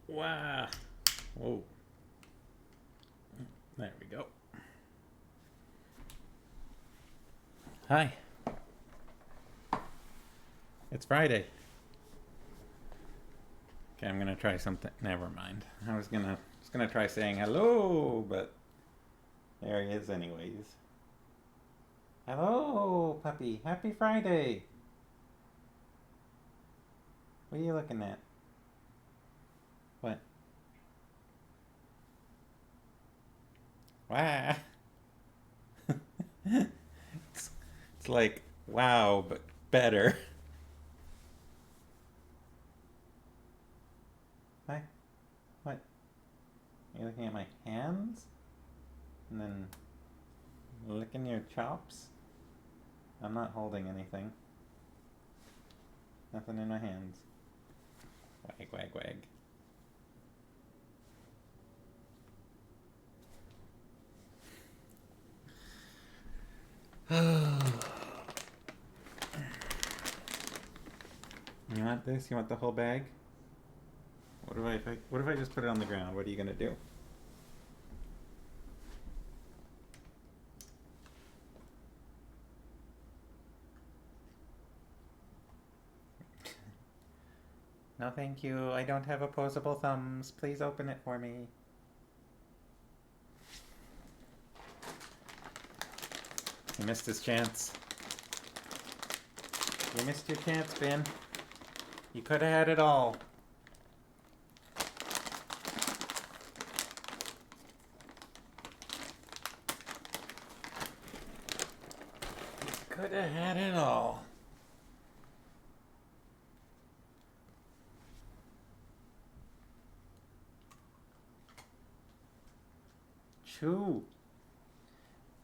Wow. Whoa. There we go. Hi. It's Friday. Okay, I'm gonna try something. Never mind. I was gonna try saying hello, but there he is anyways. Hello, puppy. Happy Friday. What are you looking at? What? Wow. It's like wow, but better. Hi. What? Are you looking at my hands? And then licking your chops? I'm not holding anything. Nothing in my hands. Wag, wag, wag. You want this? You want the whole bag? What if I just put it on the ground? What are you gonna do? No, thank you. I don't have opposable thumbs. Please open it for me. He missed his chance. You missed your chance, Ben. You could have had it all. Could have had it all. Chew.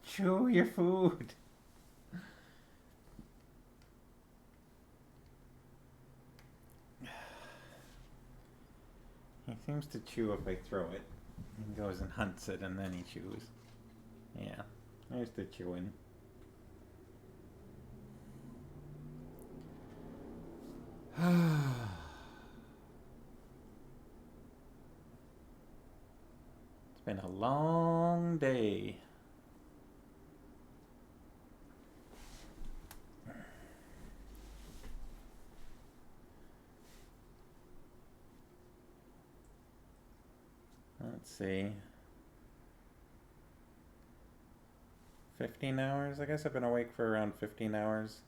Chew your food. He seems to chew if I throw it. He goes and hunts it and then he chews. Yeah, there's the chewing. It's been a long day. Let's see. 15 hours? I guess I've been awake for around 15 hours.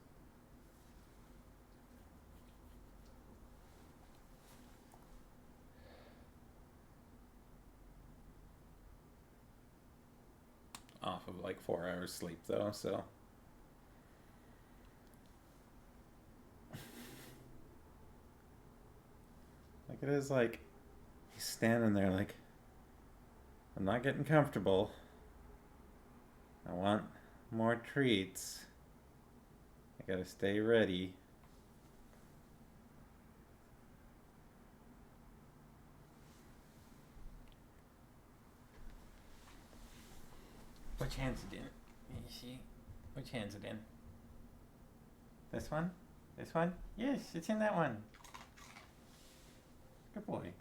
Off of like 4 hours sleep though, so. Like it is like, he's standing there like, I'm not getting comfortable. I want more treats. I gotta stay ready. Which hand's it in? Can you see? Which hand's it in? This one? This one? Yes, it's in that one. Good boy.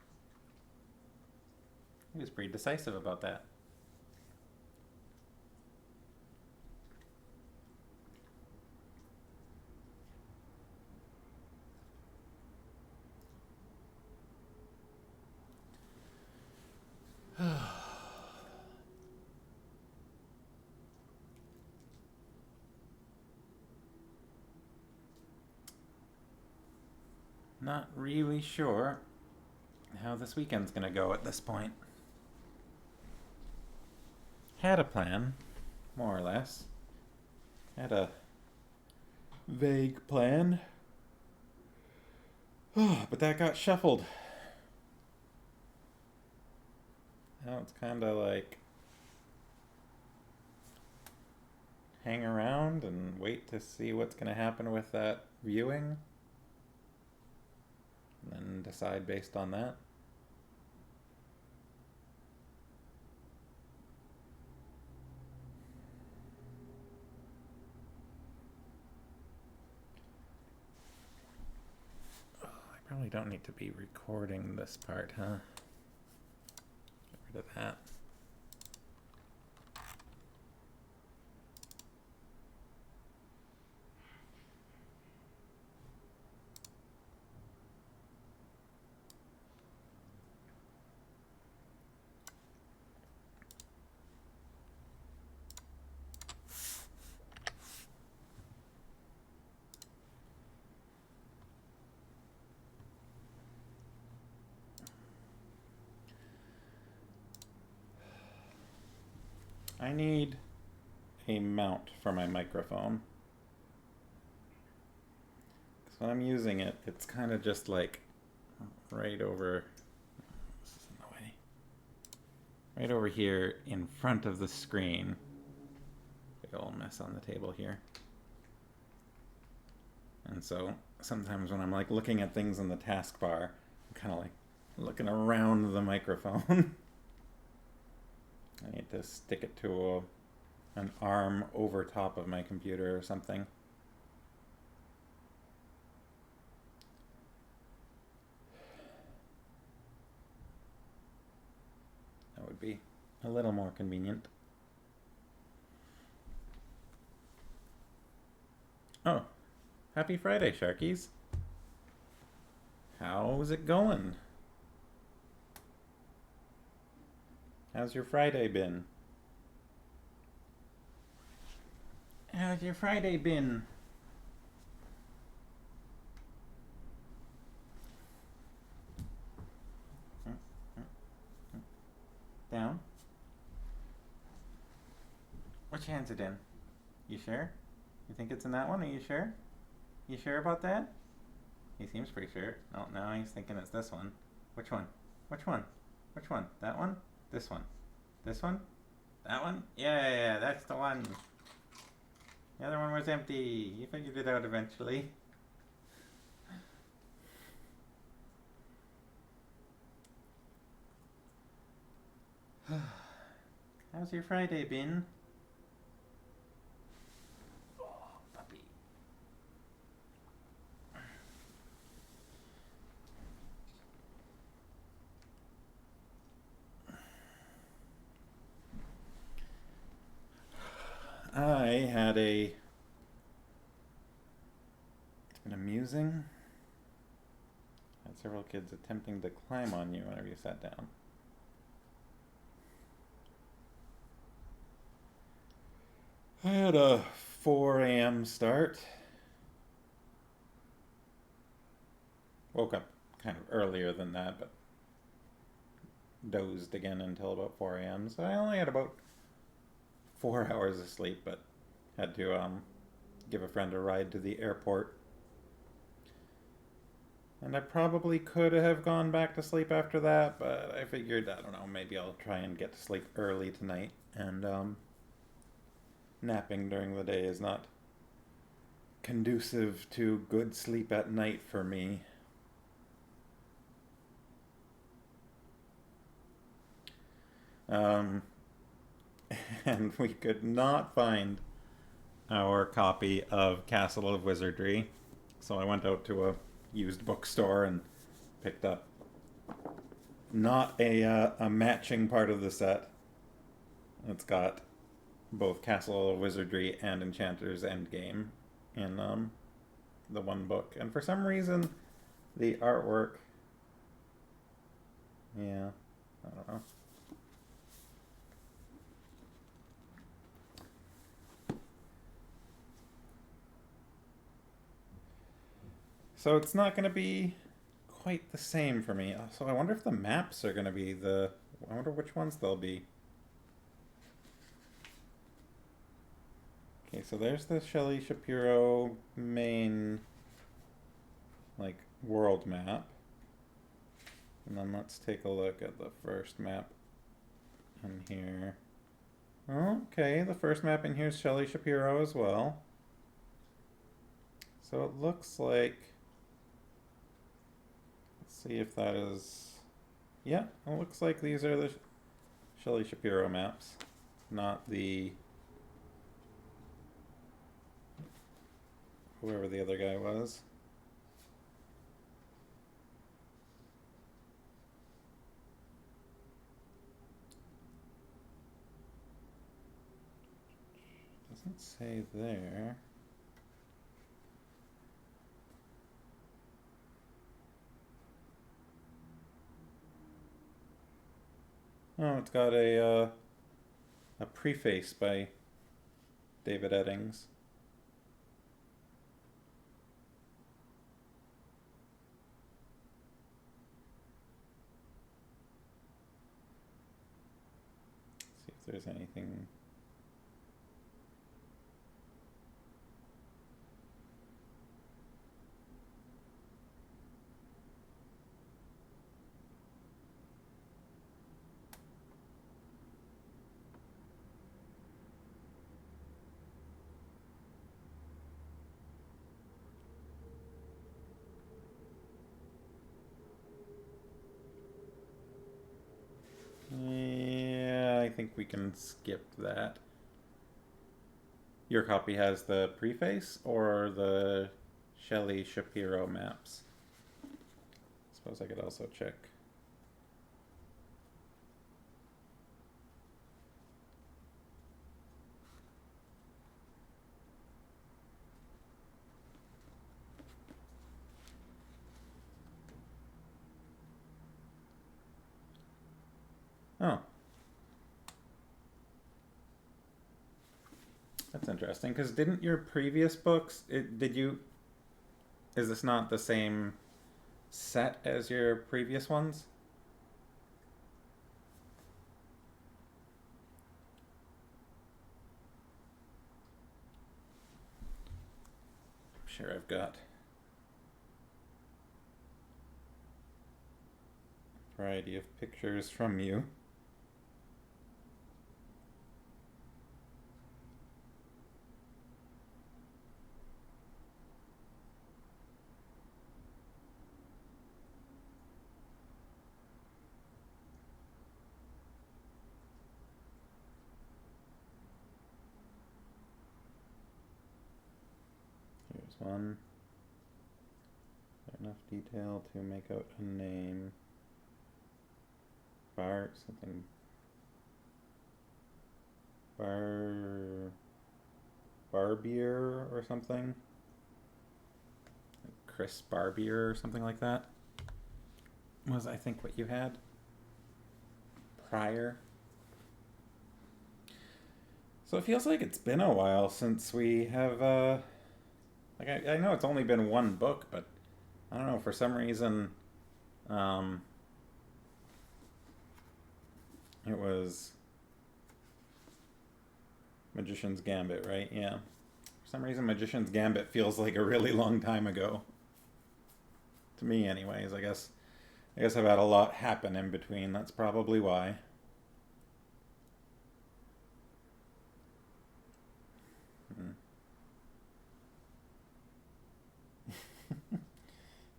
He was pretty decisive about that. Not really sure how this weekend's gonna go at this point. Had a plan, more or less. Had a vague plan. But that got shuffled. Now it's kinda like hang around and wait to see what's gonna happen with that viewing. And then decide based on that. I probably don't need to be recording this part, huh? Get rid of that. I need a mount for my microphone. Because when I'm using it, it's kind of just like right over, this is in the way, right over here in front of the screen. Big old mess on the table here. And so sometimes when I'm like looking at things in the taskbar, I'm kind of like looking around the microphone. I need to stick it to an arm over top of my computer or something. That would be a little more convenient. Oh, happy Friday, Sharkies. How's it going? How's your Friday been? How's your Friday been? Down? Which hand's it in? You sure? You think it's in that one? Are you sure? You sure about that? He seems pretty sure. Oh, no, he's thinking it's this one. Which one? Which one? Which one? That one? This one? This one? That one? Yeah, that's the one. The other one was empty. You figured it out eventually. How's your Friday been? Oh, puppy. It's been amusing. I had several kids attempting to climb on you whenever you sat down. I had a 4 a.m. start. Woke up kind of earlier than that, but dozed again until about 4 a.m. So I only had about 4 hours of sleep, but had to give a friend a ride to the airport. And I probably could have gone back to sleep after that, but I figured, I don't know, maybe I'll try and get to sleep early tonight. And napping during the day is not conducive to good sleep at night for me. And we could not find our copy of Castle of Wizardry, so I went out to a used bookstore and picked up not a matching part of the set. It's got both Castle of Wizardry and Enchanter's Endgame in the one book, and for some reason the artwork, yeah, I don't know. So it's not going to be quite the same for me. So I wonder if the maps are going to be I wonder which ones they'll be. Okay, so there's the Shelley Shapiro main, like, world map. And then let's take a look at the first map in here. Okay, the first map in here is Shelley Shapiro as well. So it looks like, let's see if that is, yeah, it looks like these are the Shelley Shapiro maps, not the, whoever the other guy was. Let's say there. Oh, it's got a preface by David Eddings. See if there's anything. Yeah, I think we can skip that. Your copy has the preface or the Shelley Shapiro maps? Suppose I could also check. Oh. That's interesting, because didn't your previous books, is this not the same set as your previous ones? I'm sure I've got a variety of pictures from you. Here's one. Enough detail to make out a name. Something. Barbier or something. Chris Barbier or something like that. Was, I think, what you had prior. So it feels like it's been a while since we have, like, I know it's only been one book, but I don't know, for some reason, it was Magician's Gambit, right? Yeah. For some reason, Magician's Gambit feels like a really long time ago. To me, anyways. I guess I've had a lot happen in between. That's probably why.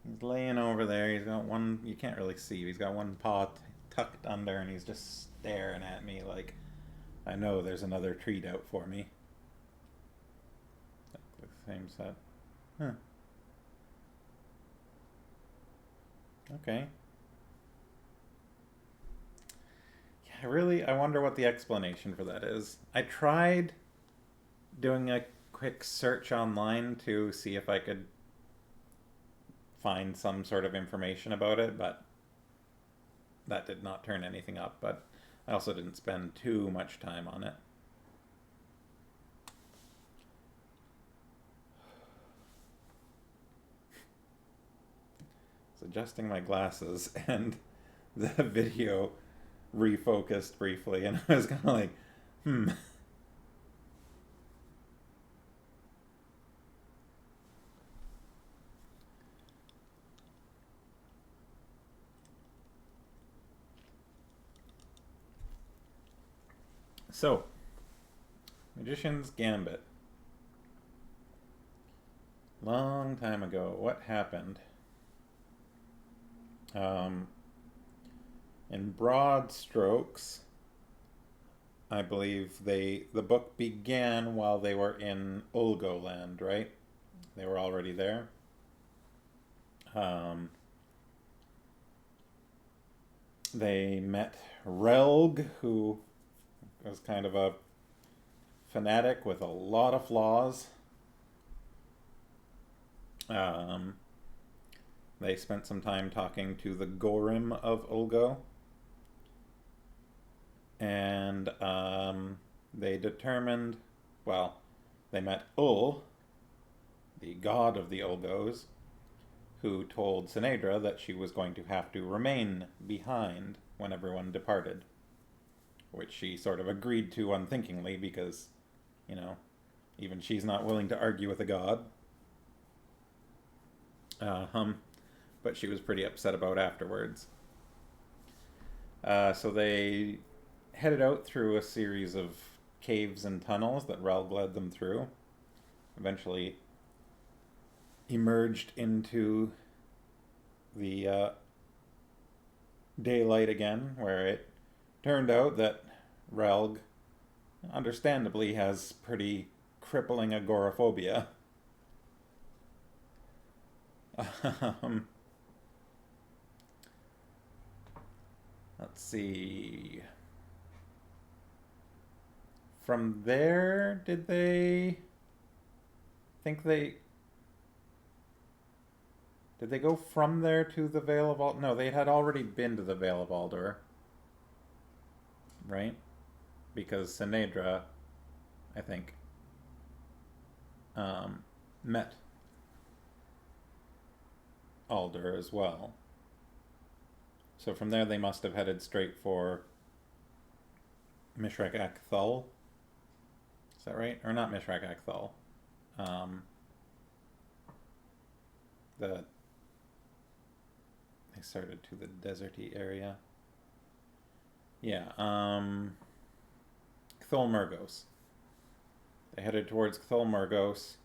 He's laying over there. He's got one. You can't really see. He's got one paw tucked under, and he's just staring at me like, I know there's another treat out for me. The same set. Huh. Okay. Yeah, I wonder what the explanation for that is. I tried doing a quick search online to see if I could find some sort of information about it, but that did not turn anything up. But I also didn't spend too much time on it. I was adjusting my glasses and the video refocused briefly, and I was kind of like, So, Magician's Gambit. Long time ago, what happened? In broad strokes, I believe the book began while they were in Ulgoland, right? They were already there. They met Relg, who was kind of a fanatic with a lot of flaws. They spent some time talking to the Gorim of Ulgo. And they determined, well, they met Ul, the god of the Ulgos, who told Sinedra that she was going to have to remain behind when everyone departed. Which she sort of agreed to unthinkingly because, you know, even she's not willing to argue with a god. But she was pretty upset about afterwards. So they headed out through a series of caves and tunnels that Relg led them through. Eventually emerged into the daylight again, where it turned out that Relg understandably has pretty crippling agoraphobia. Let's see. From there, did they go from there to the Vale of Aldur? No, they had already been to the Vale of Aldur. Right? Because Sinedra, I think, met Aldur as well. So from there they must have headed straight for Mishrak Akthul. Is that right? Or not Mishrak Akthul. They started to the deserty area. Yeah, Cthul Murgos. They headed towards Cthul Murgos.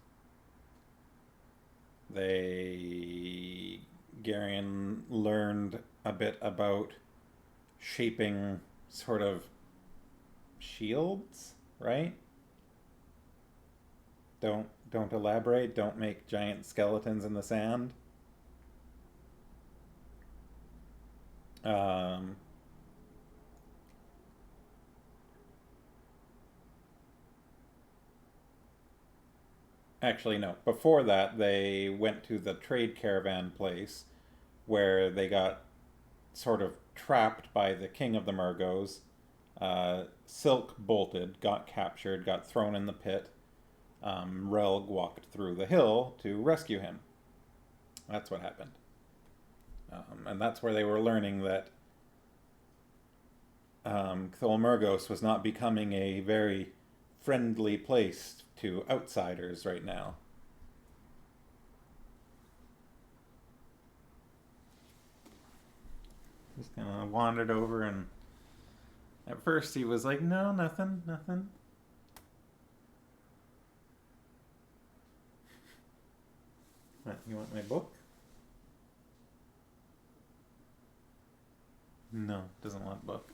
Garion learned a bit about shaping sort of shields, right? Don't elaborate. Don't make giant skeletons in the sand. Actually, no. Before that, they went to the trade caravan place where they got sort of trapped by the king of the Murgos. Silk bolted, got captured, got thrown in the pit. Relg walked through the hill to rescue him. That's what happened. And that's where they were learning that Cthul Murgos was not becoming a very friendly place to outsiders right now. Just kind of wandered over, and at first he was like, no, nothing. What, you want my book? No, doesn't want book.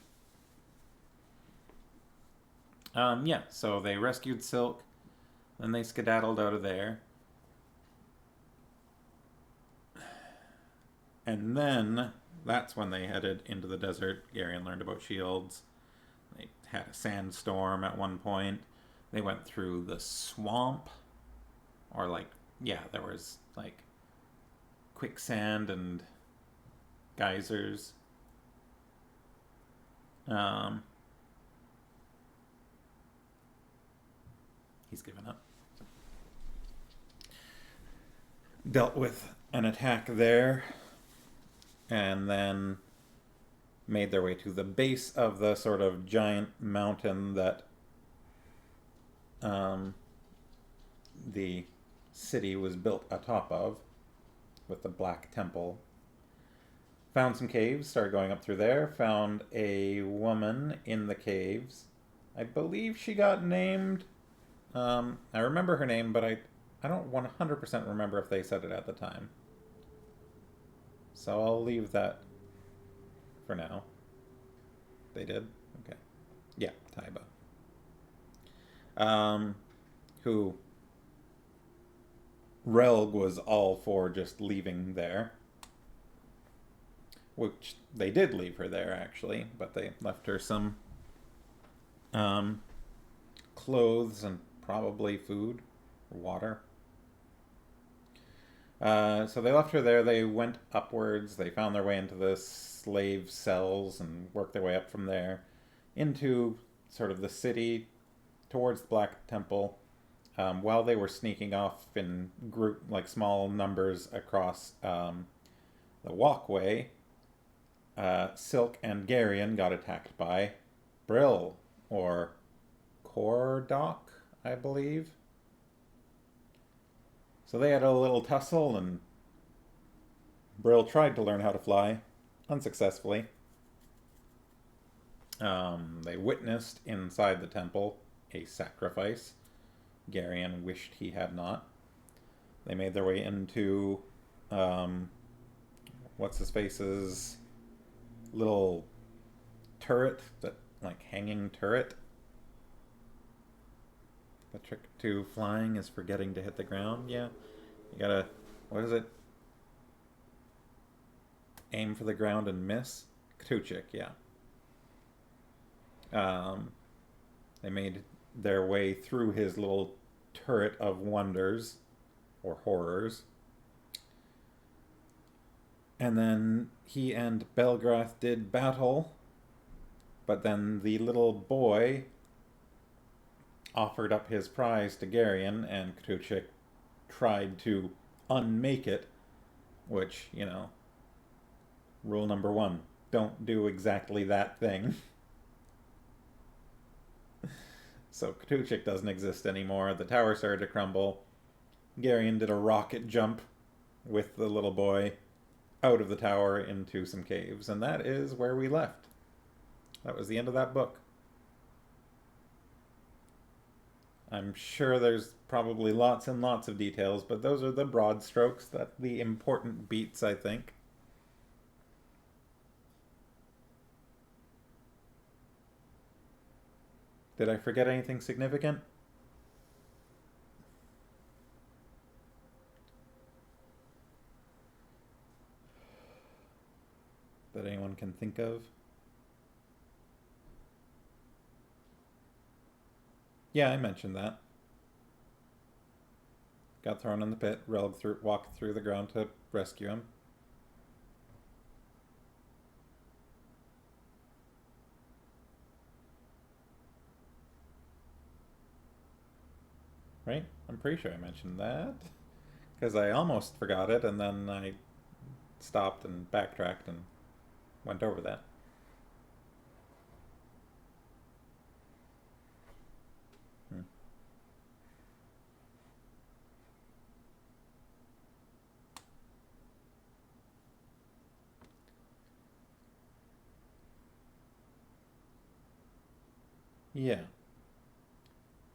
Yeah, so they rescued Silk, then they skedaddled out of there. And then that's when they headed into the desert. Garion learned about shields. They had a sandstorm at one point. They went through the swamp. Or there was quicksand and geysers. He's given up. Dealt with an attack there, and then made their way to the base of the sort of giant mountain that the city was built atop of, with the Black Temple. Found some caves, started going up through there, found a woman in the caves. I believe she got named... I remember her name, but I don't 100% remember if they said it at the time. So I'll leave that for now. They did? Okay. Yeah, Taiba. Who Relg was all for just leaving there. Which they did leave her there, actually, but they left her some clothes and probably food or water. So they left her there. They went upwards. They found their way into the slave cells and worked their way up from there into sort of the city towards the Black Temple. While they were sneaking off in group, like small numbers across the walkway, Silk and Garion got attacked by Brill, or Cordok, I believe. So they had a little tussle, and Brill tried to learn how to fly, unsuccessfully. They witnessed inside the temple a sacrifice. Garion wished he had not. They made their way into what's-his-face's little turret, that like hanging turret. The trick to flying is forgetting to hit the ground. Yeah, you gotta, what is it? Aim for the ground and miss. Ktuchik, yeah. They made their way through his little turret of wonders or horrors. And then he and Belgrath did battle, but then the little boy offered up his prize to Garion, and Ktuchik tried to unmake it, which, you know, rule number 1, don't do exactly that thing. So Ktuchik doesn't exist anymore. The tower started to crumble. Garion did a rocket jump with the little boy out of the tower into some caves, and that is where we left. That was the end of that book. I'm sure there's probably lots and lots of details, but those are the broad strokes, that the important beats, I think. Did I forget anything significant? That anyone can think of? Yeah, I mentioned that. Got thrown in the pit. Relg walked through the ground to rescue him. Right? I'm pretty sure I mentioned that. Because I almost forgot it, and then I stopped and backtracked and went over that. Yeah.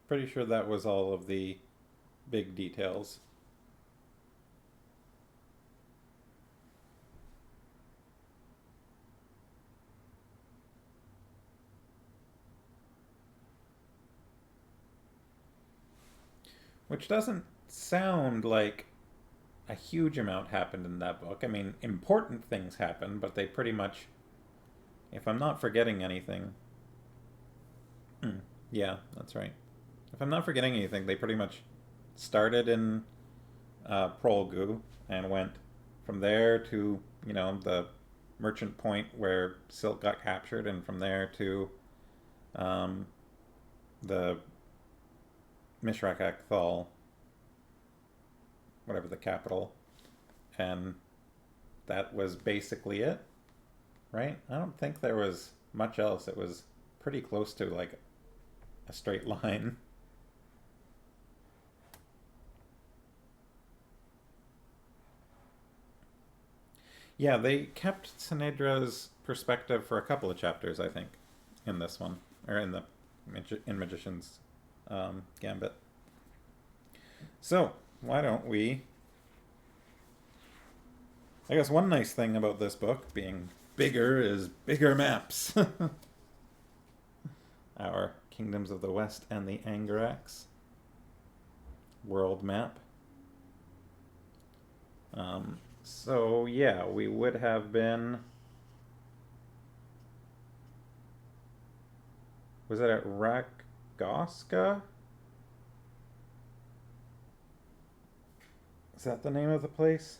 Pretty sure that was all of the big details. Which doesn't sound like a huge amount happened in that book. I mean, important things happened, but they pretty much, if I'm not forgetting anything, yeah, that's right. If I'm not forgetting anything, they pretty much started in Prologue and went from there to, you know, the merchant point where Silk got captured, and from there to the Mishrak Thal, whatever the capital, and that was basically it, right? I don't think there was much else. It was pretty close to like a straight line. Yeah, they kept Sinedra's perspective for a couple of chapters, I think, in this one, or in the Magician's Gambit. So, why don't we... I guess one nice thing about this book being bigger is bigger maps. Our Kingdoms of the West and the Angarax world map. So, yeah, we would have been... Was it at Goska? Is that the name of the place?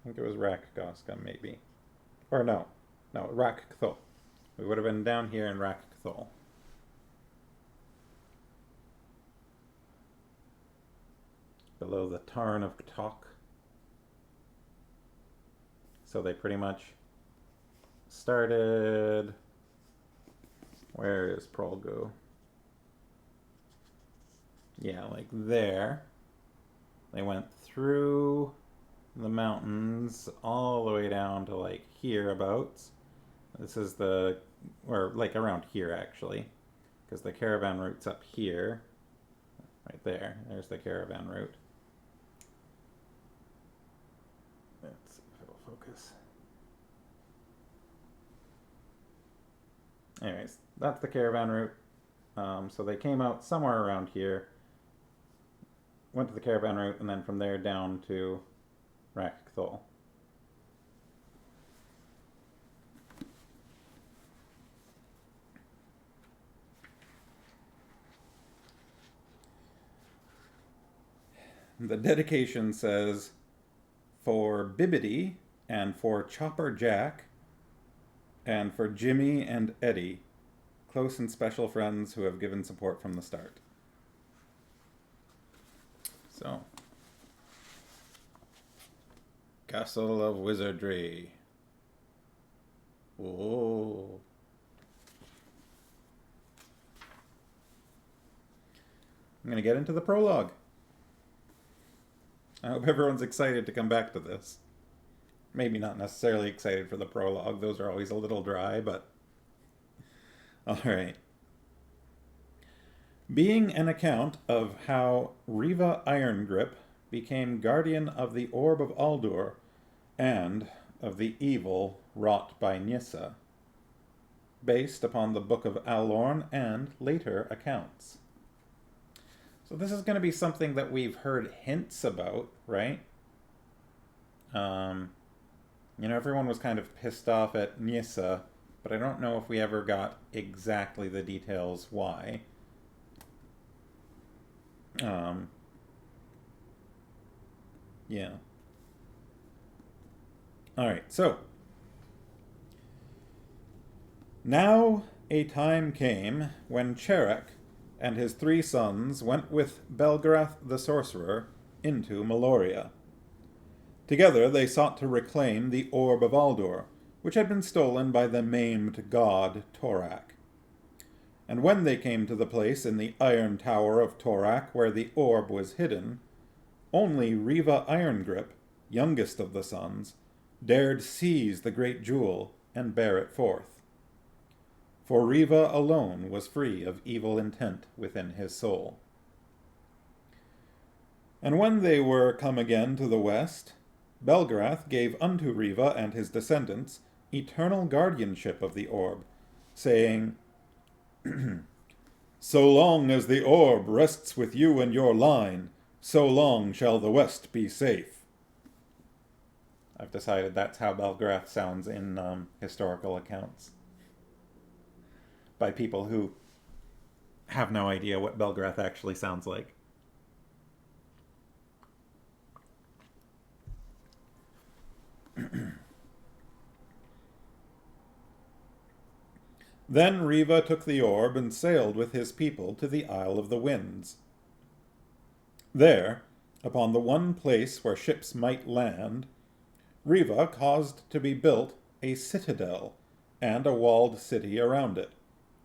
I think it was Rakgoska, maybe. Or no. No, Rakthol. We would have been down here in Rakthol. Below the Tarn of Ktok. So they pretty much started... Where is Prologue? Yeah, like there. They went through the mountains all the way down to like hereabouts. This is the, or like around here actually, because the caravan route's up here. Right there. There's the caravan route. Let's see if it'll focus. Anyways, that's the caravan route. So they came out somewhere around here, went to the caravan route, and then from there down to Rakthol. The dedication says, for Bibbidi and for Chopper Jack and for Jimmy and Eddie, close and special friends who have given support from the start. So, Castle of Wizardry. Whoa. I'm going to get into the prologue. I hope everyone's excited to come back to this. Maybe not necessarily excited for the prologue. Those are always a little dry, but... Alright. Being an account of how Riva Irongrip became guardian of the Orb of Aldur and of the evil wrought by Nyssa, based upon the Book of Alorn and later accounts. So this is going to be something that we've heard hints about, right? You know, everyone was kind of pissed off at Nyssa, but I don't know if we ever got exactly the details why. Yeah. Alright, so. Now a time came when Cherek and his 3 sons went with Belgrath the sorcerer into Meloria. Together they sought to reclaim the Orb of Aldur, which had been stolen by the maimed god Torak. And when they came to the place in the iron tower of Torak where the orb was hidden, only Riva Irongrip, youngest of the sons, dared seize the great jewel and bear it forth. For Riva alone was free of evil intent within his soul. And when they were come again to the west, Belgrath gave unto Riva and his descendants eternal guardianship of the orb, saying, So long as the orb rests with you and your line, so long shall the West be safe. I've decided that's how Belgrath sounds in historical accounts. By people who have no idea what Belgrath actually sounds like. Then Riva took the orb and sailed with his people to the Isle of the Winds. There, upon the one place where ships might land, Riva caused to be built a citadel and a walled city around it,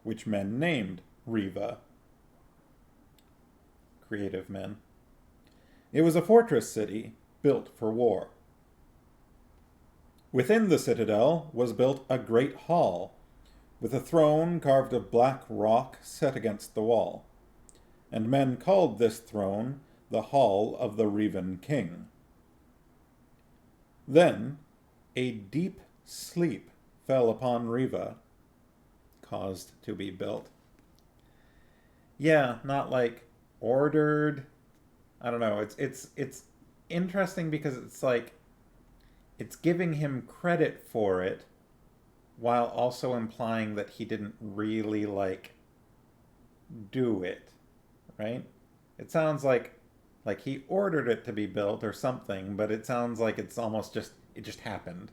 which men named Riva. Creative men. It was a fortress city built for war. Within the citadel was built a great hall, with a throne carved of black rock set against the wall, and men called this throne the Hall of the Rivan King. Then a deep sleep fell upon Riva, caused to be built. Yeah, not like ordered. I don't know. It's interesting because it's like it's giving him credit for it while also implying that he didn't really, like, do it, right? It sounds like he ordered it to be built or something, but it sounds like it's almost just, it just happened.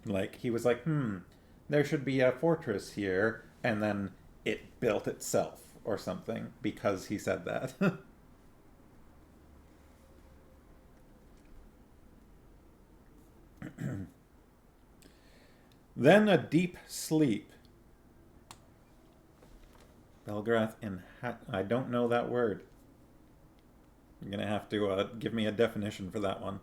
Like, he was like, there should be a fortress here, and then it built itself or something because he said that. Then a deep sleep. Belgrath in I don't know that word. You're going to have to give me a definition for that one.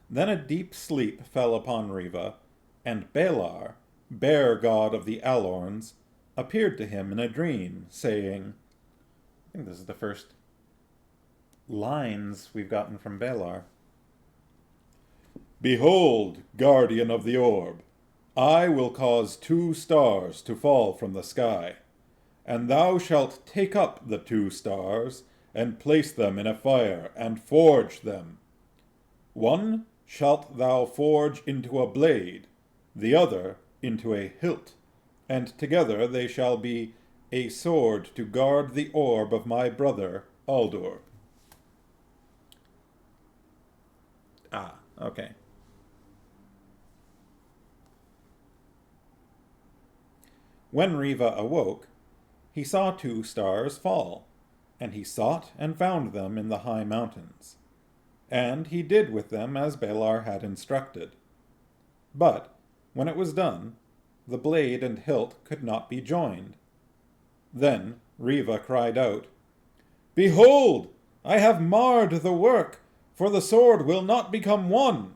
Then a deep sleep fell upon Riva, and Belar, bear god of the Alorns, appeared to him in a dream, saying, I think this is the first lines we've gotten from Belar. Behold, guardian of the orb, I will cause 2 stars to fall from the sky, and thou shalt take up the 2 stars, and place them in a fire, and forge them. One shalt thou forge into a blade, the other into a hilt, and together they shall be a sword to guard the orb of my brother Aldur. Ah, okay. When Riva awoke, he saw 2 stars fall, and he sought and found them in the high mountains. And he did with them as Belar had instructed. But, when it was done, the blade and hilt could not be joined. Then Riva cried out, Behold, I have marred the work, for the sword will not become one.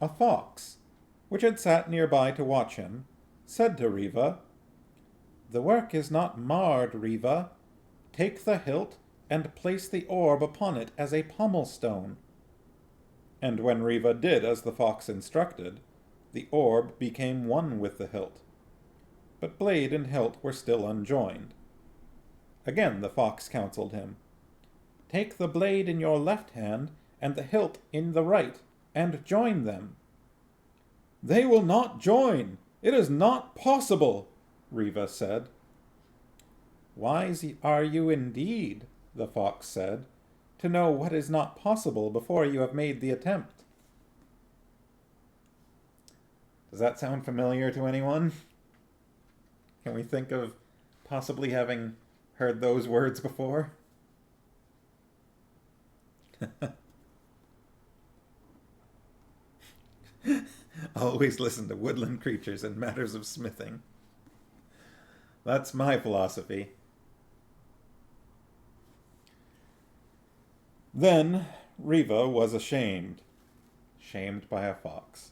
A fox, which had sat nearby to watch him, said to Riva, The work is not marred, Riva. Take the hilt and place the orb upon it as a pommel stone. And when Riva did as the fox instructed, the orb became one with the hilt. But blade and hilt were still unjoined. Again the fox counseled him, Take the blade in your left hand and the hilt in the right, and join them. They will not join. It is not possible, Riva said. Wise are you indeed, the fox said, to know what is not possible before you have made the attempt. Does that sound familiar to anyone? Can we think of possibly having heard those words before? Always listen to woodland creatures in matters of smithing. That's my philosophy. Then Riva was ashamed, shamed by a fox.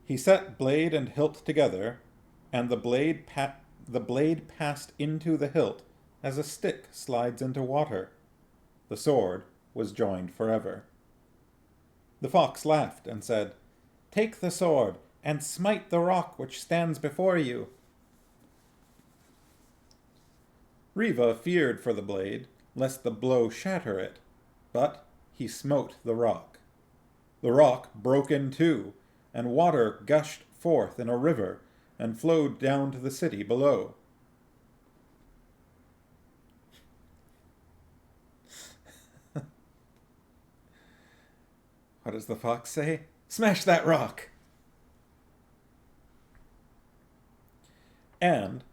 He set blade and hilt together, and the blade passed into the hilt as a stick slides into water. The sword was joined forever. The fox laughed and said, Take the sword and smite the rock which stands before you. Riva feared for the blade, lest the blow shatter it, but he smote the rock. The rock broke in two, and water gushed forth in a river and flowed down to the city below. What does the fox say? Smash that rock! And,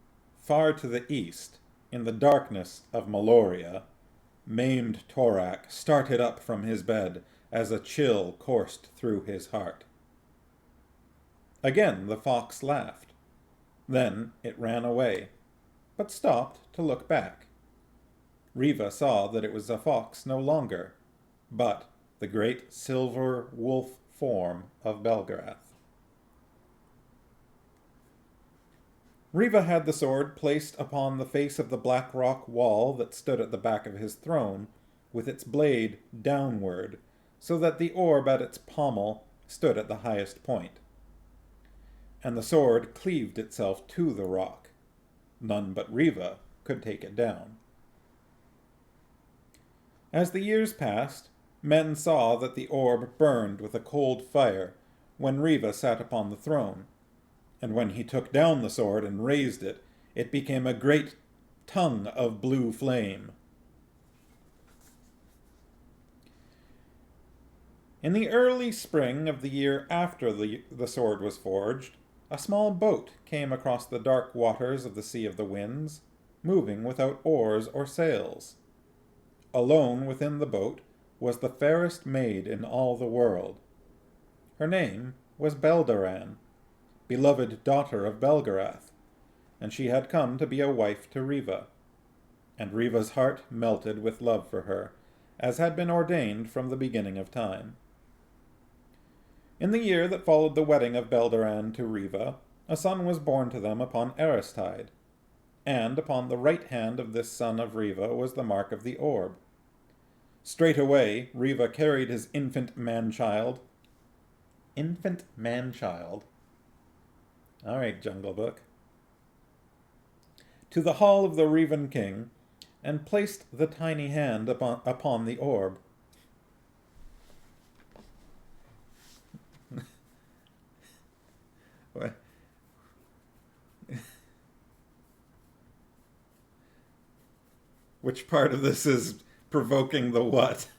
far to the east, in the darkness of Meloria, maimed Torak started up from his bed as a chill coursed through his heart. Again the fox laughed. Then it ran away, but stopped to look back. Riva saw that it was a fox no longer, but the great silver wolf form of Belgrath. Riva had the sword placed upon the face of the black rock wall that stood at the back of his throne, with its blade downward, so that the orb at its pommel stood at the highest point. And the sword cleaved itself to the rock. None but Riva could take it down. As the years passed, men saw that the orb burned with a cold fire when Riva sat upon the throne, and when he took down the sword and raised it, it became a great tongue of blue flame. In the early spring of the year after the sword was forged, a small boat came across the dark waters of the Sea of the Winds, moving without oars or sails. Alone within the boat was the fairest maid in all the world. Her name was Beldaran, beloved daughter of Belgarath, and she had come to be a wife to Riva. And Riva's heart melted with love for her, as had been ordained from the beginning of time. In the year that followed the wedding of Beldaran to Riva, a son was born to them upon Eristide, and upon the right hand of this son of Riva was the mark of the orb. Straightway Riva carried his infant man-child. Infant man-child? All right, Jungle Book. To the hall of the Rivan King, and placed the tiny hand upon the orb. What? Which part of this is provoking the what?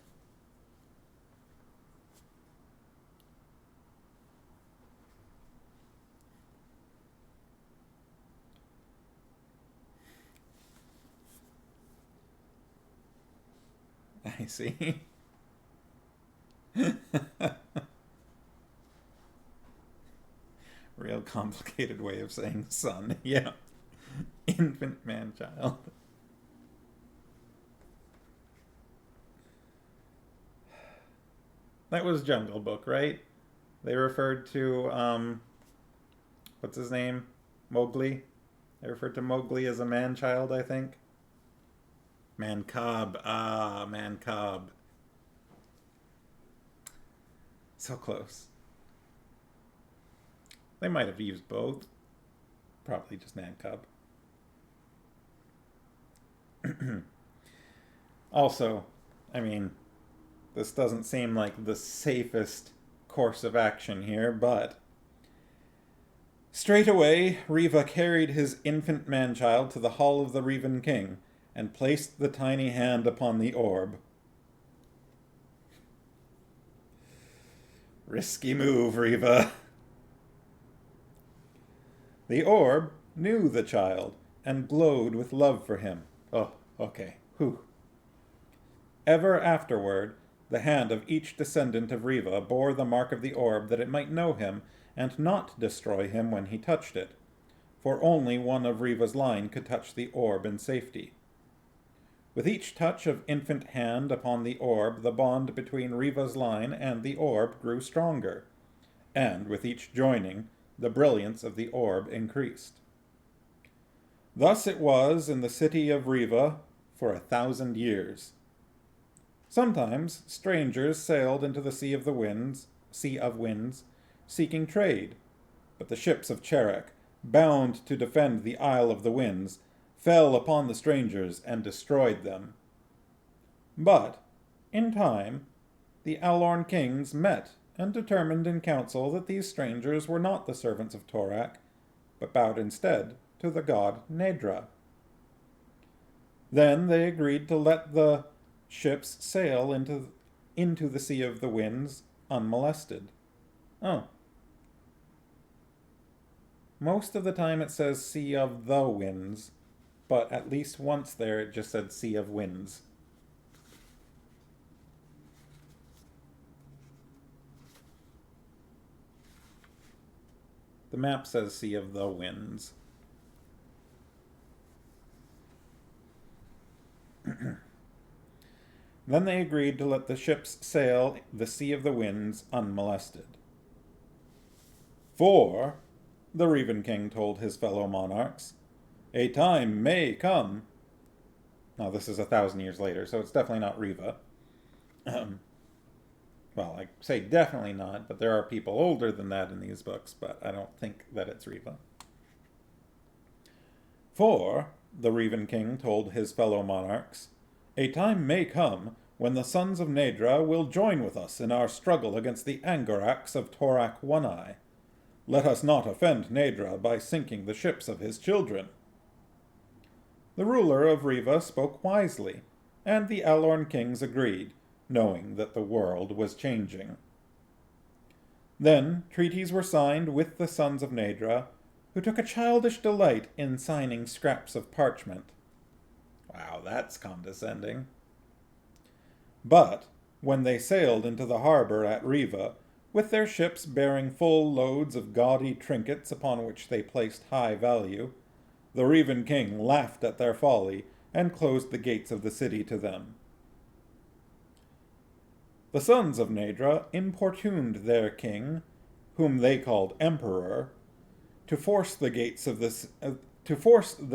I see. Real complicated way of saying son. Yeah. Infant man-child. That was Jungle Book, right? They referred to, what's his name? Mowgli? They referred to Mowgli as a man-child, I think. Man-cub. Ah, man-cub. So close. They might have used both. Probably just man-cub. Also, I mean, this doesn't seem like the safest course of action here, but straightway Riva carried his infant man-child to the hall of the Rivan King, and placed the tiny hand upon the orb. Risky move, Riva. The orb knew the child, and glowed with love for him. Oh, okay. Whew. Ever afterward, the hand of each descendant of Riva bore the mark of the orb that it might know him, and not destroy him when he touched it, for only one of Riva's line could touch the orb in safety. With each touch of infant hand upon the orb, the bond between Riva's line and the orb grew stronger, and with each joining, the brilliance of the orb increased. Thus it was in the city of Riva for 1,000 years. Sometimes strangers sailed into the Sea of Winds, seeking trade, but the ships of Cherek, bound to defend the Isle of the Winds, fell upon the strangers and destroyed them. But, in time, the Alorn kings met and determined in council that these strangers were not the servants of Torak, but bowed instead to the god Nedra. Then they agreed to let the ships sail into the Sea of the Winds unmolested. Oh. Most of the time it says Sea of the Winds, but at least once there it just said Sea of Winds. The map says Sea of the Winds. Then they agreed to let the ships sail the Sea of the Winds unmolested. For, the Rivan King told his fellow monarchs, a time may come. Now this is 1,000 years later, so it's definitely not Riva. Well, I say definitely not, but there are people older than that in these books, but I don't think that it's Riva. For, the Rivan King told his fellow monarchs, a time may come when the sons of Nedra will join with us in our struggle against the Angoraks of Torak One-Eye. Let us not offend Nedra by sinking the ships of his children." The ruler of Riva spoke wisely, and the Alorn kings agreed, knowing that the world was changing. Then treaties were signed with the sons of Nedra, who took a childish delight in signing scraps of parchment. Wow, that's condescending. But when they sailed into the harbor at Riva, with their ships bearing full loads of gaudy trinkets upon which they placed high value, the Rivan King laughed at their folly and closed the gates of the city to them. The sons of Nedra importuned their king, whom they called Emperor, to force the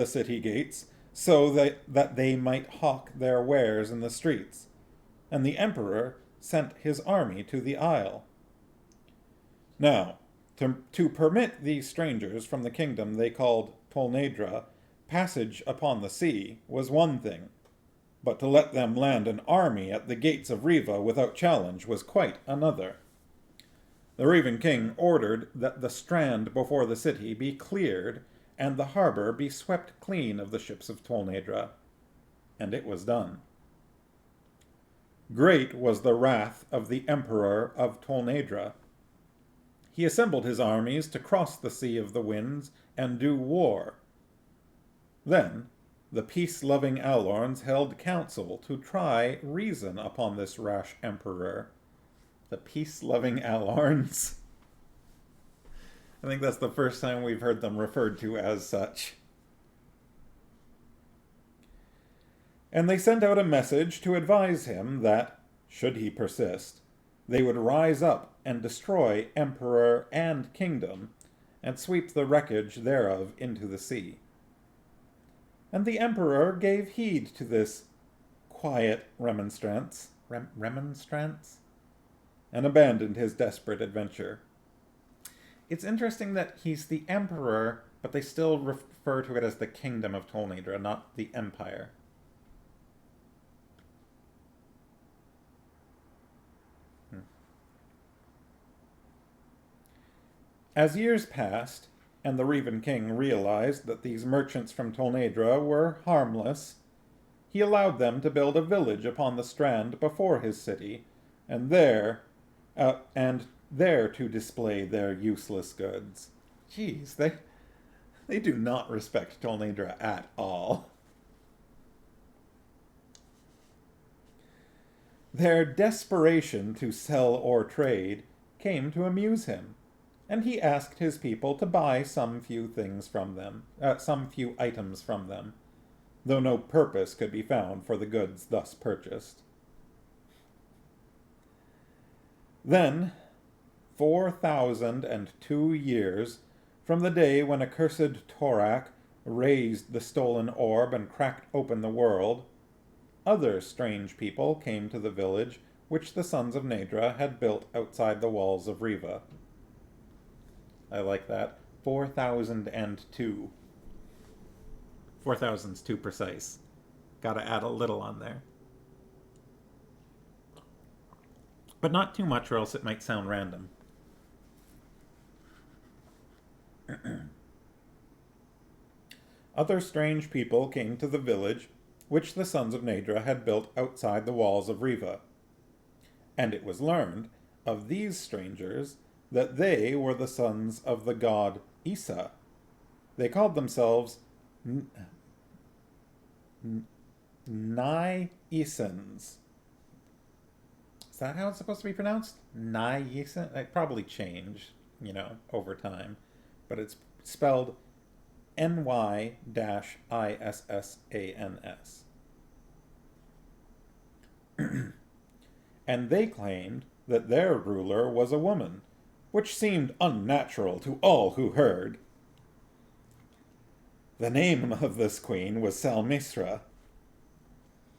city gates so that they might hawk their wares in the streets, and the Emperor sent his army to the isle. Now, to permit these strangers from the kingdom they called Tolnedra passage upon the sea was one thing, but to let them land an army at the gates of Riva without challenge was quite another. The Rivan King ordered that the strand before the city be cleared and the harbor be swept clean of the ships of Tolnedra, and it was done. Great was the wrath of the Emperor of Tolnedra. He assembled his armies to cross the Sea of the Winds and do war. Then the peace-loving Alorns held council to try reason upon this rash emperor. The peace-loving Alorns. I think that's the first time we've heard them referred to as such. And they sent out a message to advise him that, should he persist, they would rise up and destroy emperor and kingdom, and sweep the wreckage thereof into the sea. And the emperor gave heed to this quiet remonstrance, and abandoned his desperate adventure. It's interesting that he's the emperor, but they still refer to it as the kingdom of Tolnedra, not the empire. As years passed, and the Rivan King realized that these merchants from Tolnedra were harmless, he allowed them to build a village upon the strand before his city, and there to display their useless goods. Jeez, they do not respect Tolnedra at all. Their desperation to sell or trade came to amuse him, and he asked his people to buy some few items from them, though no purpose could be found for the goods thus purchased. Then, 4,002 years from the day when accursed Torak raised the stolen orb and cracked open the world, other strange people came to the village which the sons of Nedra had built outside the walls of Riva. I like that. 4,002. 4,000's too precise. Gotta add a little on there. But not too much or else it might sound random. Other strange people came to the village which the sons of Nedra had built outside the walls of Riva. And it was learned of these strangers that they were the sons of the god Isa. They called themselves Nai-Isans. Is that how it's supposed to be pronounced? Nai-Isan? It probably changed, over time. But it's spelled Ny-Issans. And they claimed that their ruler was a woman, which seemed unnatural to all who heard. The name of this queen was Salmistra.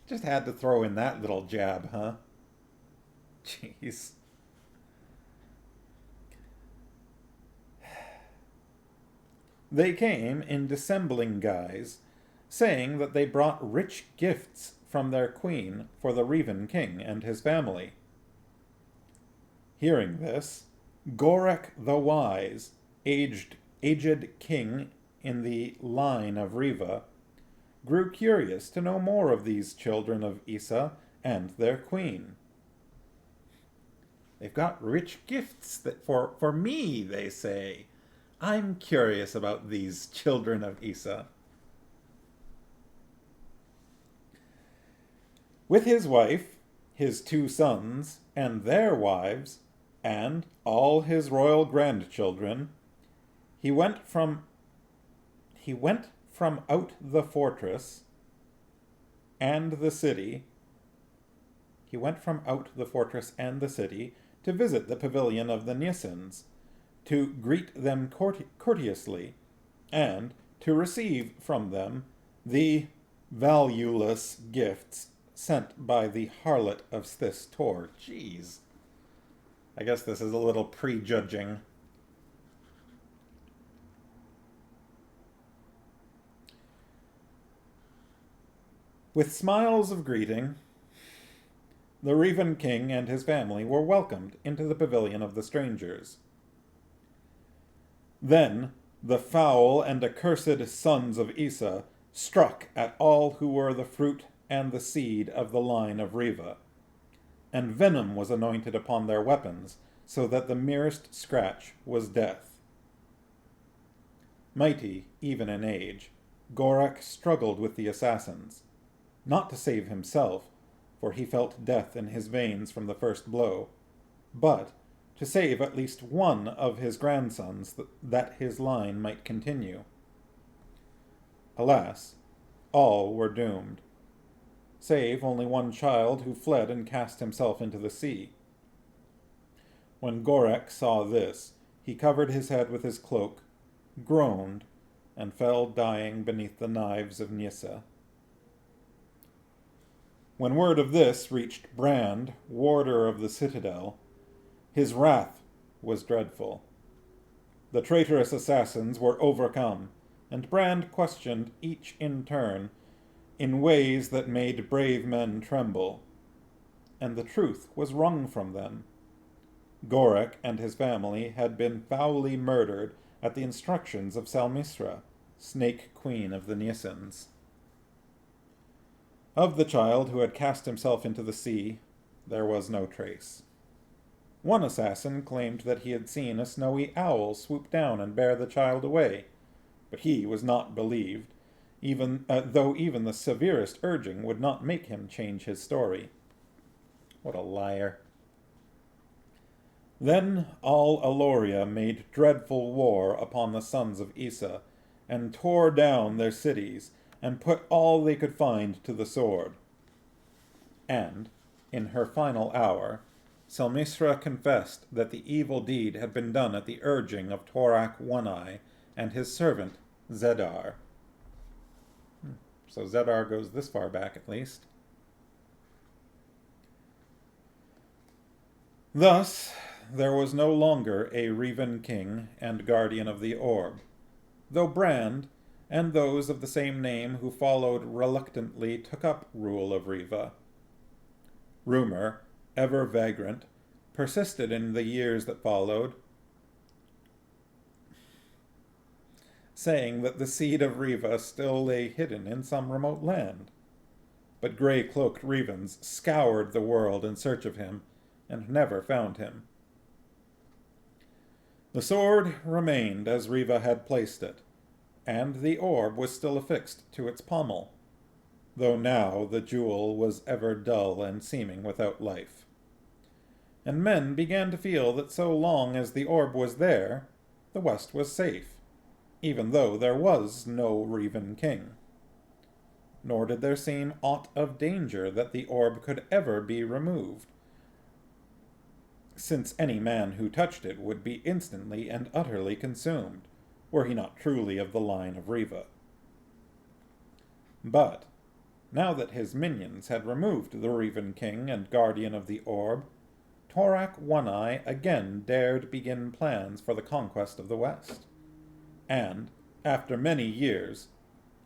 Just had to throw in that little jab, huh? Jeez. They came in dissembling guise, saying that they brought rich gifts from their queen for the Rivan King and his family. Hearing this, Gorek the Wise, aged king in the line of Riva, grew curious to know more of these children of Issa and their queen. They've got rich gifts for me, they say. I'm curious about these children of Issa. With his wife, his 2 sons, and their wives, and all his royal grandchildren, he went from out the fortress and the city. He went from out the fortress and the city to visit the pavilion of the Nissens, to greet them courteously, and to receive from them the valueless gifts sent by the harlot of this Tor. Jeez. I guess this is a little prejudging. With smiles of greeting, the Rivan King and his family were welcomed into the pavilion of the strangers. Then the foul and accursed sons of Issa struck at all who were the fruit and the seed of the line of Riva, and venom was anointed upon their weapons, so that the merest scratch was death. Mighty, even in age, Gorek struggled with the assassins, not to save himself, for he felt death in his veins from the first blow, but to save at least one of his grandsons that his line might continue. Alas, all were doomed, save only one child who fled and cast himself into the sea. When Gorek saw this, he covered his head with his cloak, groaned, and fell dying beneath the knives of Nyssa. When word of this reached Brand, warder of the citadel, his wrath was dreadful. The traitorous assassins were overcome, and Brand questioned each in turn in ways that made brave men tremble, and the truth was wrung from them. Gorek and his family had been foully murdered at the instructions of Salmistra, Snake Queen of the Nissens. Of the child who had cast himself into the sea, there was no trace. One assassin claimed that he had seen a snowy owl swoop down and bear the child away, but he was not believed, though even the severest urging would not make him change his story. What a liar. Then all Aloria made dreadful war upon the sons of Issa, and tore down their cities, and put all they could find to the sword. And, in her final hour, Salmistra confessed that the evil deed had been done at the urging of Torak One-Eye and his servant, Zedar. So Zedar goes this far back, at least. Thus, there was no longer a Rivan King and Guardian of the Orb, though Brand, and those of the same name who followed reluctantly took up rule of Riva. Rumor, ever vagrant, persisted in the years that followed, saying that the seed of Riva still lay hidden in some remote land. But grey-cloaked Rivans scoured the world in search of him, and never found him. The sword remained as Riva had placed it, and the orb was still affixed to its pommel, though now the jewel was ever dull and seeming without life. And men began to feel that so long as the orb was there, the West was safe, even though there was no Rivan King. Nor did there seem aught of danger that the orb could ever be removed, since any man who touched it would be instantly and utterly consumed, were he not truly of the line of Riva. But, now that his minions had removed the Rivan King and Guardian of the Orb, Torak One-Eye again dared begin plans for the conquest of the West. And, after many years,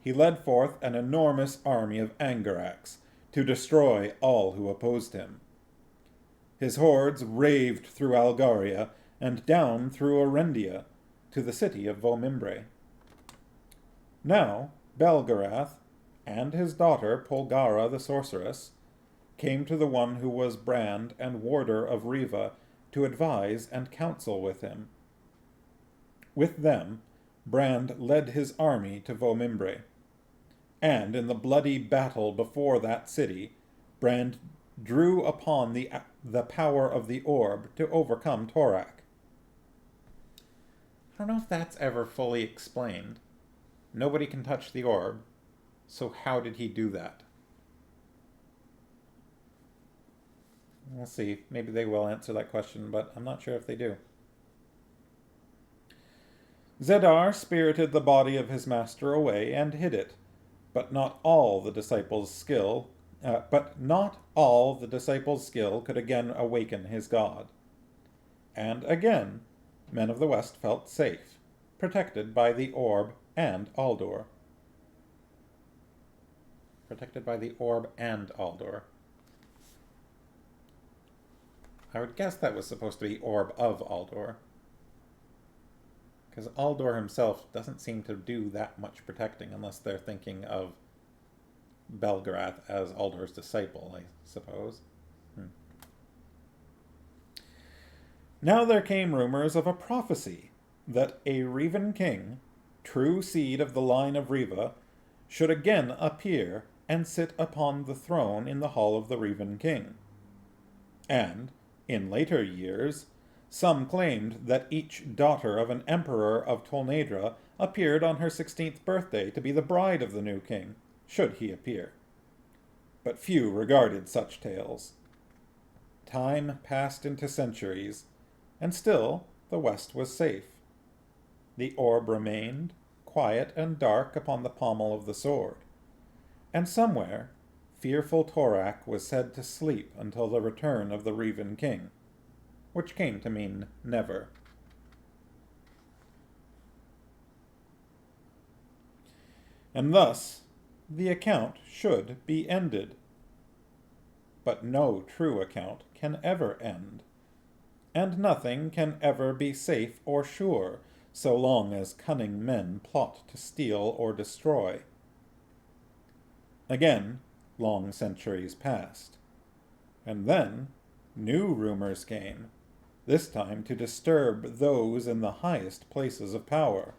he led forth an enormous army of Angarax to destroy all who opposed him. His hordes raved through Algaria and down through Orendia to the city of Vomimbre. Now Belgarath and his daughter Polgara the sorceress came to the one who was Brand and warder of Riva to advise and counsel with him. With them, Brand led his army to Vomimbre, and in the bloody battle before that city, Brand drew upon the power of the orb to overcome Torak. I don't know if that's ever fully explained. Nobody can touch the orb, so how did he do that? We'll see. Maybe they will answer that question, but I'm not sure if they do. Zedar spirited the body of his master away and hid it, but not all the disciples' skill could again awaken his god. And again, men of the West felt safe, protected by the orb and Aldur. Protected by the orb and Aldur. I would guess that was supposed to be Orb of Aldur. Because Aldur himself doesn't seem to do that much protecting unless they're thinking of Belgarath as Aldur's disciple, I suppose. Now there came rumors of a prophecy that a Rivan King, true seed of the line of Riva, should again appear and sit upon the throne in the hall of the Rivan King. And, in later years, some claimed that each daughter of an emperor of Tolnedra appeared on her 16th birthday to be the bride of the new king, should he appear. But few regarded such tales. Time passed into centuries, and still the West was safe. The orb remained, quiet and dark upon the pommel of the sword, and somewhere fearful Torak was said to sleep until the return of the Rivan King, which came to mean never. And thus the account should be ended. But no true account can ever end, and nothing can ever be safe or sure so long as cunning men plot to steal or destroy. Again, long centuries passed, and then new rumors came, this time to disturb those in the highest places of power,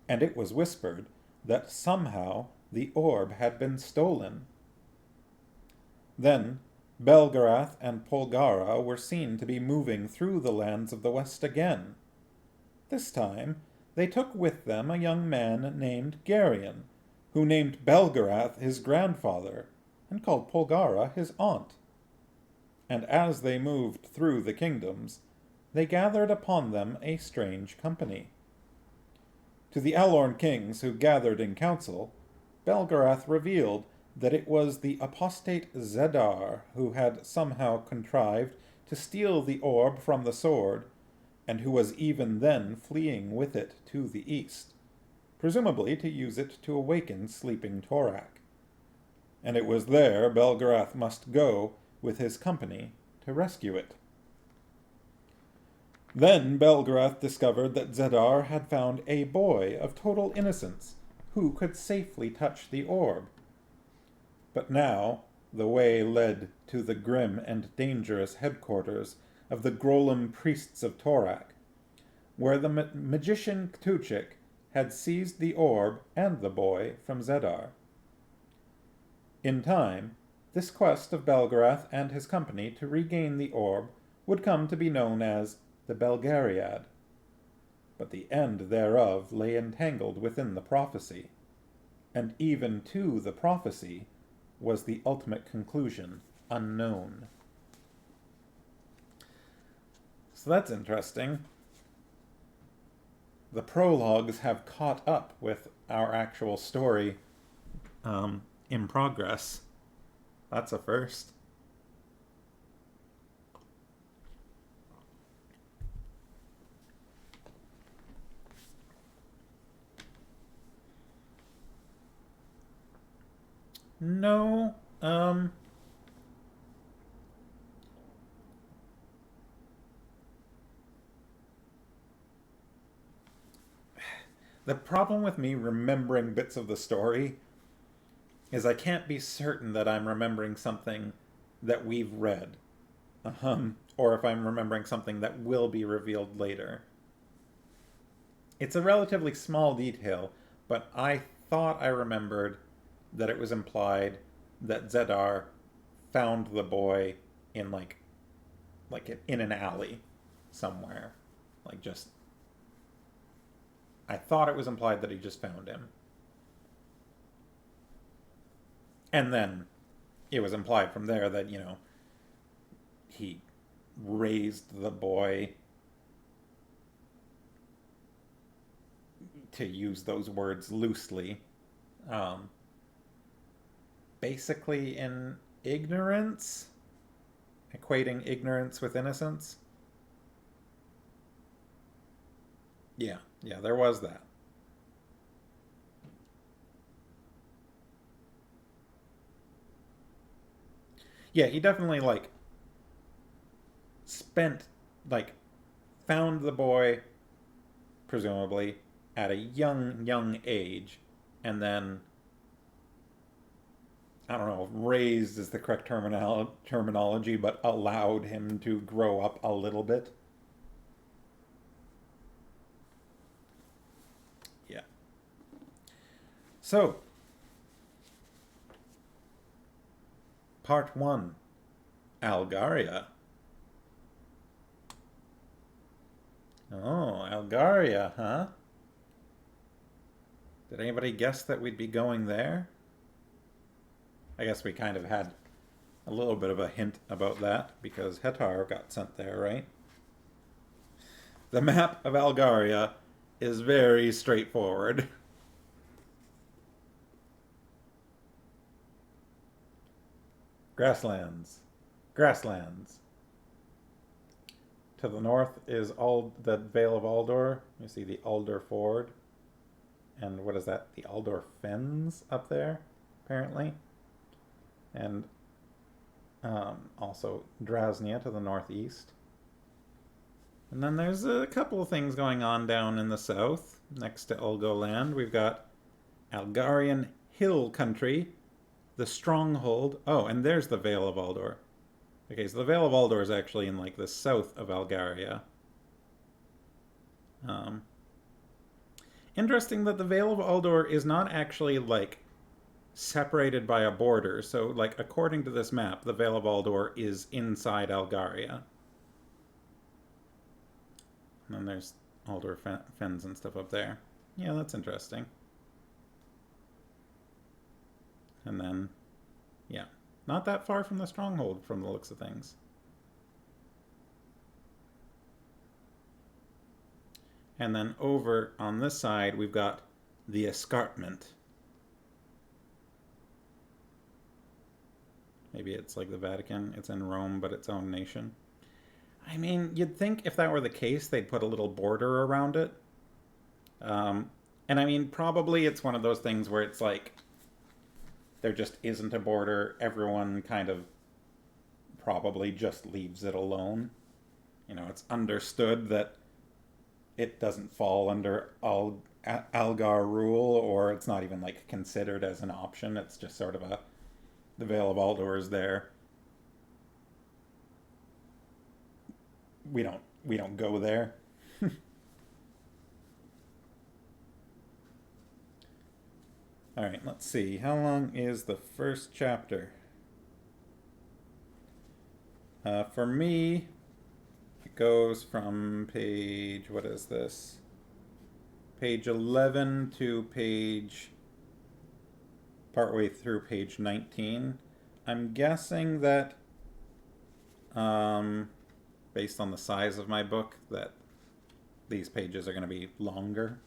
and it was whispered that somehow the orb had been stolen. Then Belgarath and Polgara were seen to be moving through the lands of the West again. This time they took with them a young man named Garion, who named Belgarath his grandfather, and called Polgara his aunt. And as they moved through the kingdoms, they gathered upon them a strange company. To the Alorn kings who gathered in council, Belgarath revealed that it was the apostate Zedar who had somehow contrived to steal the orb from the sword, and who was even then fleeing with it to the east, presumably to use it to awaken sleeping Torak. And it was there Belgarath must go with his company to rescue it. Then Belgarath discovered that Zedar had found a boy of total innocence who could safely touch the orb. But now the way led to the grim and dangerous headquarters of the Grolim priests of Torak, where the magician Ktuchik had seized the orb and the boy from Zedar. In time, this quest of Belgarath and his company to regain the orb would come to be known as the Belgariad, but the end thereof lay entangled within the prophecy, and even to the prophecy was the ultimate conclusion unknown. So that's interesting. The prologues have caught up with our actual story in progress. That's a first. No. The problem with me remembering bits of the story is I can't be certain that I'm remembering something that we've read. Or if I'm remembering something that will be revealed later. It's a relatively small detail, but I thought I remembered that it was implied that Zedar found the boy in like in an alley somewhere. Like just I thought it was implied that he just found him. And then it was implied from there that, he raised the boy, to use those words loosely, um, basically in ignorance, equating ignorance with innocence. Yeah, there was that. Yeah, he definitely spent like found the boy presumably at a young age, and then I don't know, raised is the correct terminology, but allowed him to grow up a little bit. Yeah. So, part one, Algaria. Oh, Algaria, huh? Did anybody guess that we'd be going there? I guess we kind of had a little bit of a hint about that because Hetar got sent there, right? The map of Algaria is very straightforward. Grasslands. Grasslands. To the north is all the Vale of Aldor. You see the Aldor Ford. And what is that? The Aldor Fens up there, apparently. And also Drasnia to the northeast. And then there's a couple of things going on down in the south. Next to Ulgoland, we've got Algarian Hill Country, the Stronghold. Oh, and there's the Vale of Aldor. Okay, so the Vale of Aldor is actually in the south of Algaria. Interesting that the Vale of Aldor is not actually separated by a border. So according to this map, the Vale of Aldor is inside Algaria. And then there's Aldor Fens and stuff up there. Yeah, that's interesting. And then, yeah, not that far from the stronghold from the looks of things. And then over on this side, we've got the escarpment. Maybe it's like the Vatican. It's in Rome, but its own nation. I mean, you'd think if that were the case, they'd put a little border around it. And I mean, probably it's one of those things where it's there just isn't a border. Everyone kind of probably just leaves it alone. It's understood that it doesn't fall under Algar rule, or it's not even considered as an option. It's just sort of the Vale of Aldor is there. We don't go there. All right, let's see. How long is the first chapter? For me, it goes from what is this? Page 11 to partway through page 19. I'm guessing that, based on the size of my book, that these pages are going to be longer.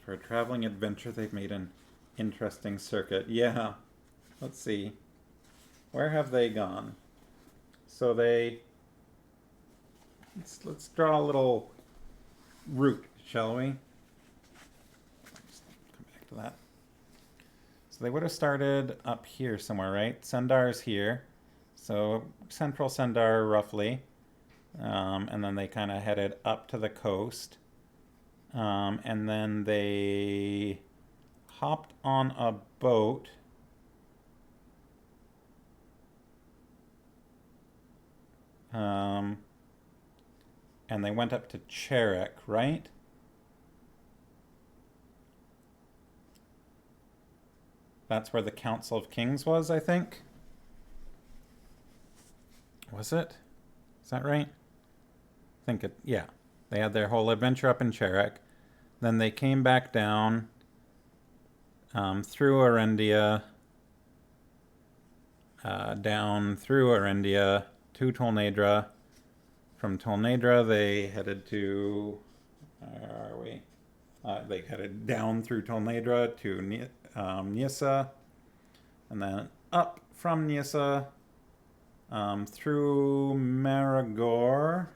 For a traveling adventure, they've made an interesting circuit. Yeah. Let's see. Where have they gone? So let's draw a little route, shall we? Just come back to that. So they would have started up here somewhere, right? Sendar's here. So central Sendar, roughly. And then they kind of headed up to the coast. And then they hopped on a boat. And they went up to Cherek, right? That's where the Council of Kings was, I think. Was it? Is that right? I think it, yeah. They had their whole adventure up in Cherek. Then they came back down through Arendia, down through Arendia to Tolnedra. From Tolnedra, they headed to, where are we? They headed down through Tolnedra to Nyissa, and then up from Nyissa through Maragor,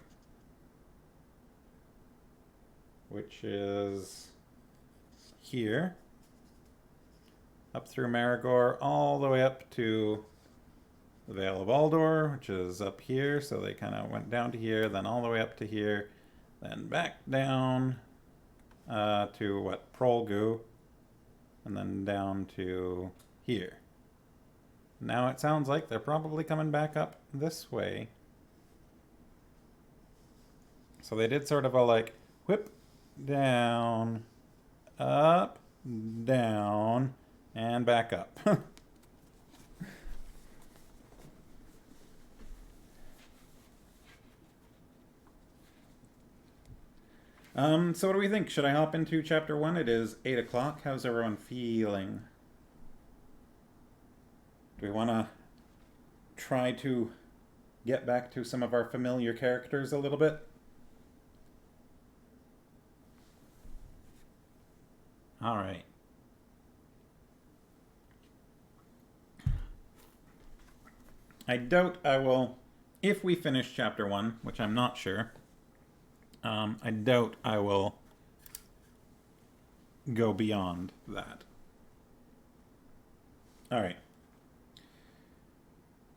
which is here, up through Maragor, all the way up to the Vale of Aldor, which is up here. So they kind of went down to here, then all the way up to here, then back down to what, Prologue, and then down to here. Now it sounds like they're probably coming back up this way. So they did sort of a like whip down, up, down, and back up. So what do we think? Should I hop into chapter 1? It is 8 o'clock. How's everyone feeling? Do we want to try to get back to some of our familiar characters a little bit? All right. I doubt I will, if we finish chapter 1, which I'm not sure, I doubt I will go beyond that. All right.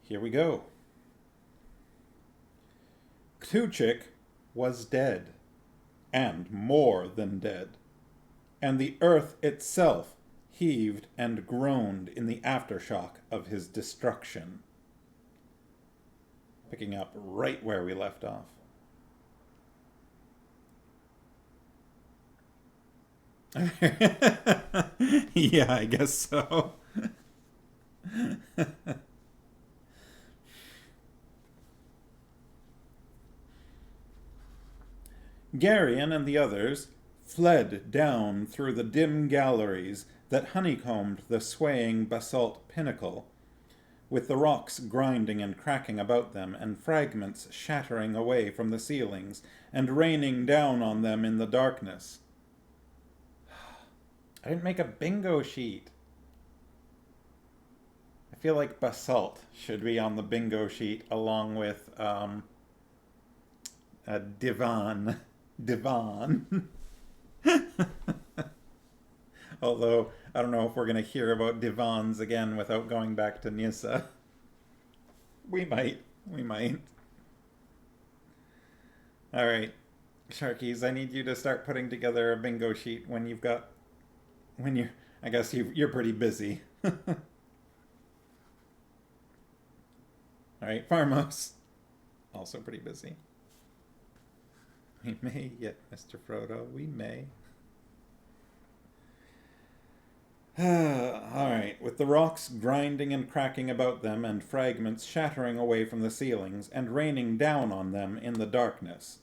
Here we go. Ktuchik was dead, and more than dead, and the earth itself heaved and groaned in the aftershock of his destruction. Picking up right where we left off. Yeah, I guess so. Garion and the others fled down through the dim galleries that honeycombed the swaying basalt pinnacle, with the rocks grinding and cracking about them, and fragments shattering away from the ceilings and raining down on them in the darkness. I didn't make a bingo sheet. I feel like basalt should be on the bingo sheet along with a divan. Although, I don't know if we're going to hear about divans again without going back to Nyssa. We might. Alright, Sharkies, I need you to start putting together a bingo sheet when you're, I guess you're pretty busy. Alright, Farmos, also pretty busy. We may yet, Mr. Frodo, we may. Alright, with the rocks grinding and cracking about them, and fragments shattering away from the ceilings, and raining down on them in the darkness.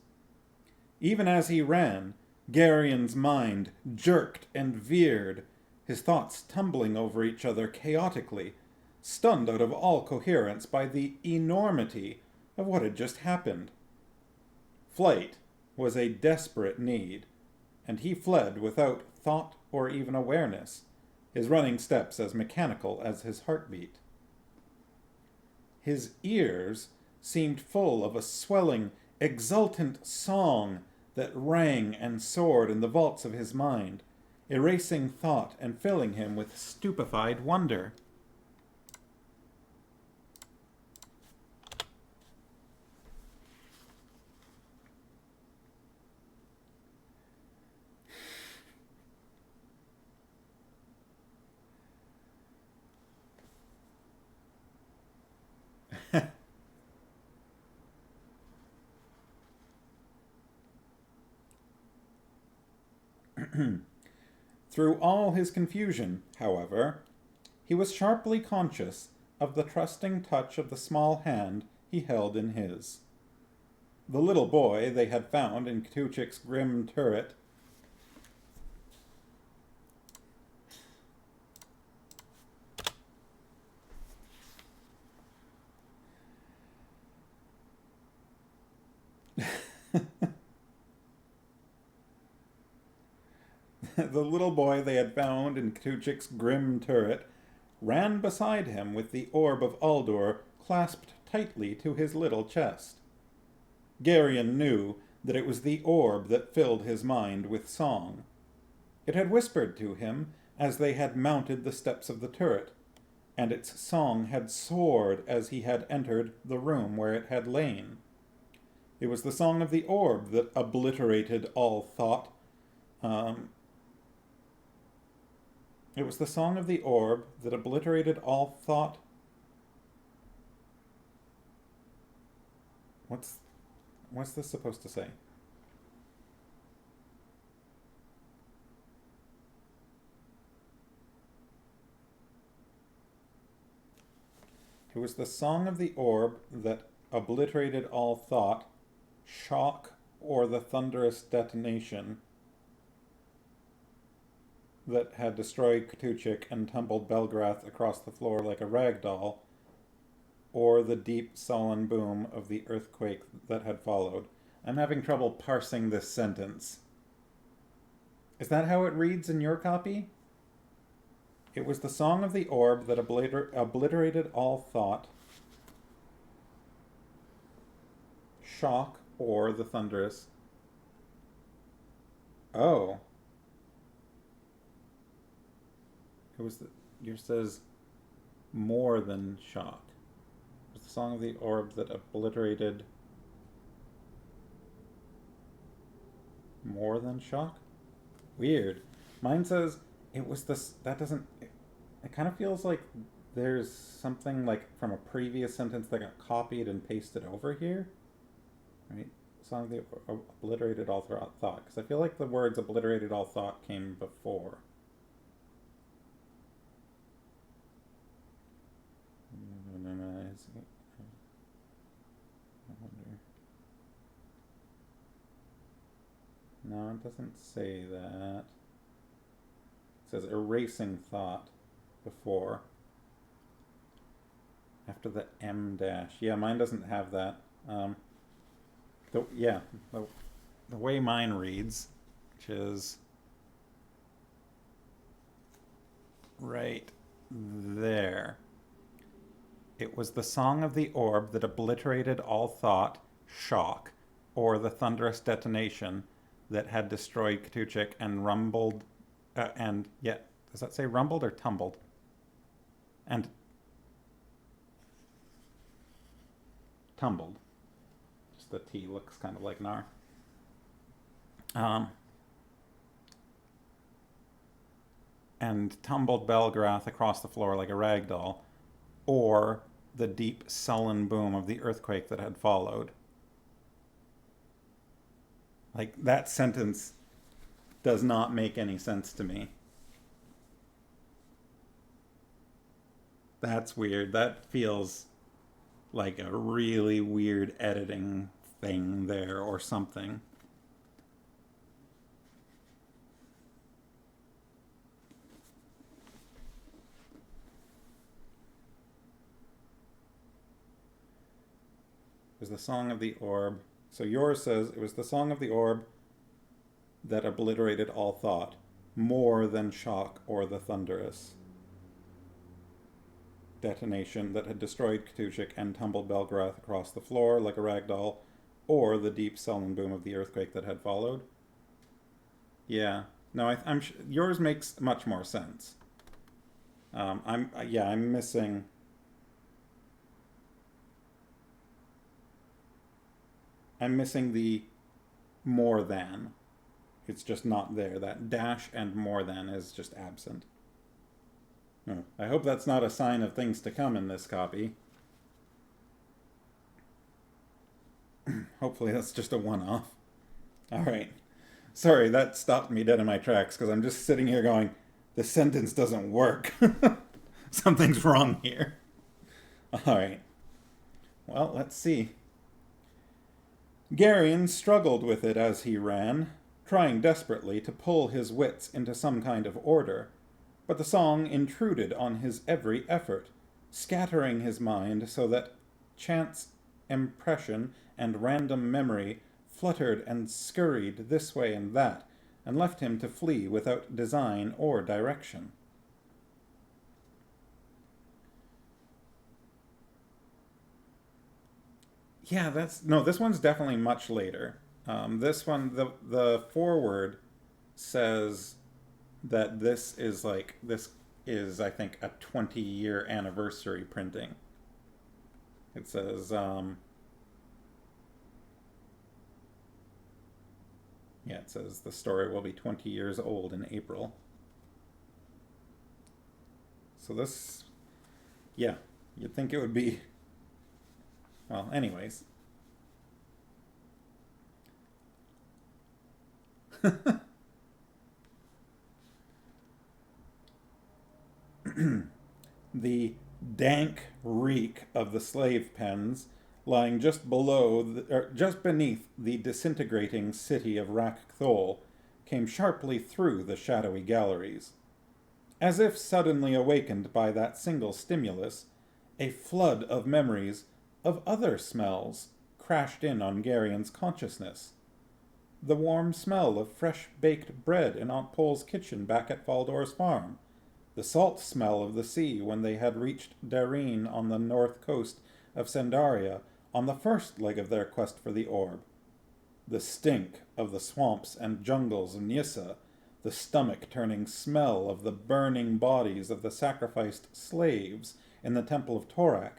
Even as he ran, Garion's mind jerked and veered, his thoughts tumbling over each other chaotically, stunned out of all coherence by the enormity of what had just happened. Flight was a desperate need, and he fled without thought or even awareness, his running steps as mechanical as his heartbeat. His ears seemed full of a swelling, exultant song that rang and soared in the vaults of his mind, erasing thought and filling him with stupefied wonder. Through all his confusion, however, he was sharply conscious of the trusting touch of the small hand he held in his. The little boy they had found in Ktuchik's grim turret the little boy they had found in Ktuchik's grim turret ran beside him with the orb of Uldur clasped tightly to his little chest. Garion knew that it was the orb that filled his mind with song. It had whispered to him as they had mounted the steps of the turret, and its song had soared as he had entered the room where it had lain. It was the song of the orb that obliterated all thought. It was the song of the orb that obliterated all thought. What's this supposed to say? It was the song of the orb that obliterated all thought, shock, or the thunderous detonation that had destroyed Ktuchik and tumbled Belgrath across the floor like a rag doll, or the deep, sullen boom of the earthquake that had followed. I'm having trouble parsing this sentence. Is that how it reads in your copy? It was the song of the orb that obliterated all thought, shock, or the thunderous. Oh. It was yours says more than shock. It was the song of the orb that obliterated more than shock? Weird. Mine says it was this. That doesn't. It kind of feels like there's something like from a previous sentence that got copied and pasted over here. Right? Song that obliterated all thought. Because I feel like the words obliterated all thought came before. I wonder. No, it doesn't say that. It says erasing thought before. After the M dash. Yeah, mine doesn't have that. The way mine reads, which is right there. It was the song of the orb that obliterated all thought, shock, or the thunderous detonation that had destroyed Ktuchik and rumbled, does that say rumbled or tumbled? And tumbled. Just the T looks kind of like Nar. And tumbled Belgrath across the floor like a rag doll, or the deep, sullen boom of the earthquake that had followed. Like, that sentence does not make any sense to me. That's weird. That feels like a really weird editing thing there or something. It was the song of the orb. So yours says it was the song of the orb that obliterated all thought, more than shock or the thunderous detonation that had destroyed Ktuchik and tumbled Belgrath across the floor like a rag doll, or the deep sullen boom of the earthquake that had followed. Yeah, No, yours makes much more sense. I'm missing. I'm missing the more than. It's just not there. That dash and more than is just absent. Oh, I hope that's not a sign of things to come in this copy. Hopefully that's just a one-off. Alright. Sorry, that stopped me dead in my tracks because I'm just sitting here going, the sentence doesn't work. Something's wrong here. Alright. Well, let's see. Garion struggled with it as he ran, trying desperately to pull his wits into some kind of order, but the song intruded on his every effort, scattering his mind so that chance impression and random memory fluttered and scurried this way and that, and left him to flee without design or direction. Yeah, this one's definitely much later. This one, the foreword says that this is I think a 20-year anniversary printing. It says it says the story will be 20 years old in April. So this, yeah, you'd think it would be. Well, anyways. The dank reek of the slave pens lying just beneath the disintegrating city of Rakthol came sharply through the shadowy galleries. As if suddenly awakened by that single stimulus, a flood of memories of other smells crashed in on Garion's consciousness. The warm smell of fresh-baked bread in Aunt Pole's kitchen back at Faldor's farm. The salt smell of the sea when they had reached Dareen on the north coast of Sendaria on the first leg of their quest for the orb. The stink of the swamps and jungles of Nyissa, the stomach-turning smell of the burning bodies of the sacrificed slaves in the Temple of Torak,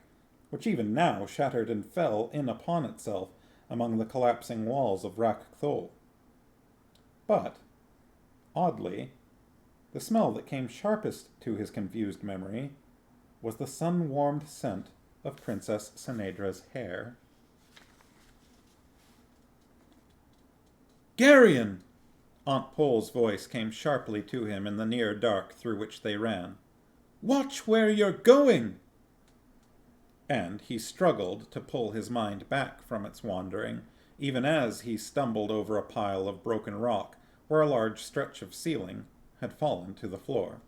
which even now shattered and fell in upon itself among the collapsing walls of Rakthol. But, oddly, the smell that came sharpest to his confused memory was the sun-warmed scent of Princess Senedra's hair. Garion! Aunt Pole's voice came sharply to him in the near dark through which they ran. Watch where you're going! And he struggled to pull his mind back from its wandering, even as he stumbled over a pile of broken rock where a large stretch of ceiling had fallen to the floor.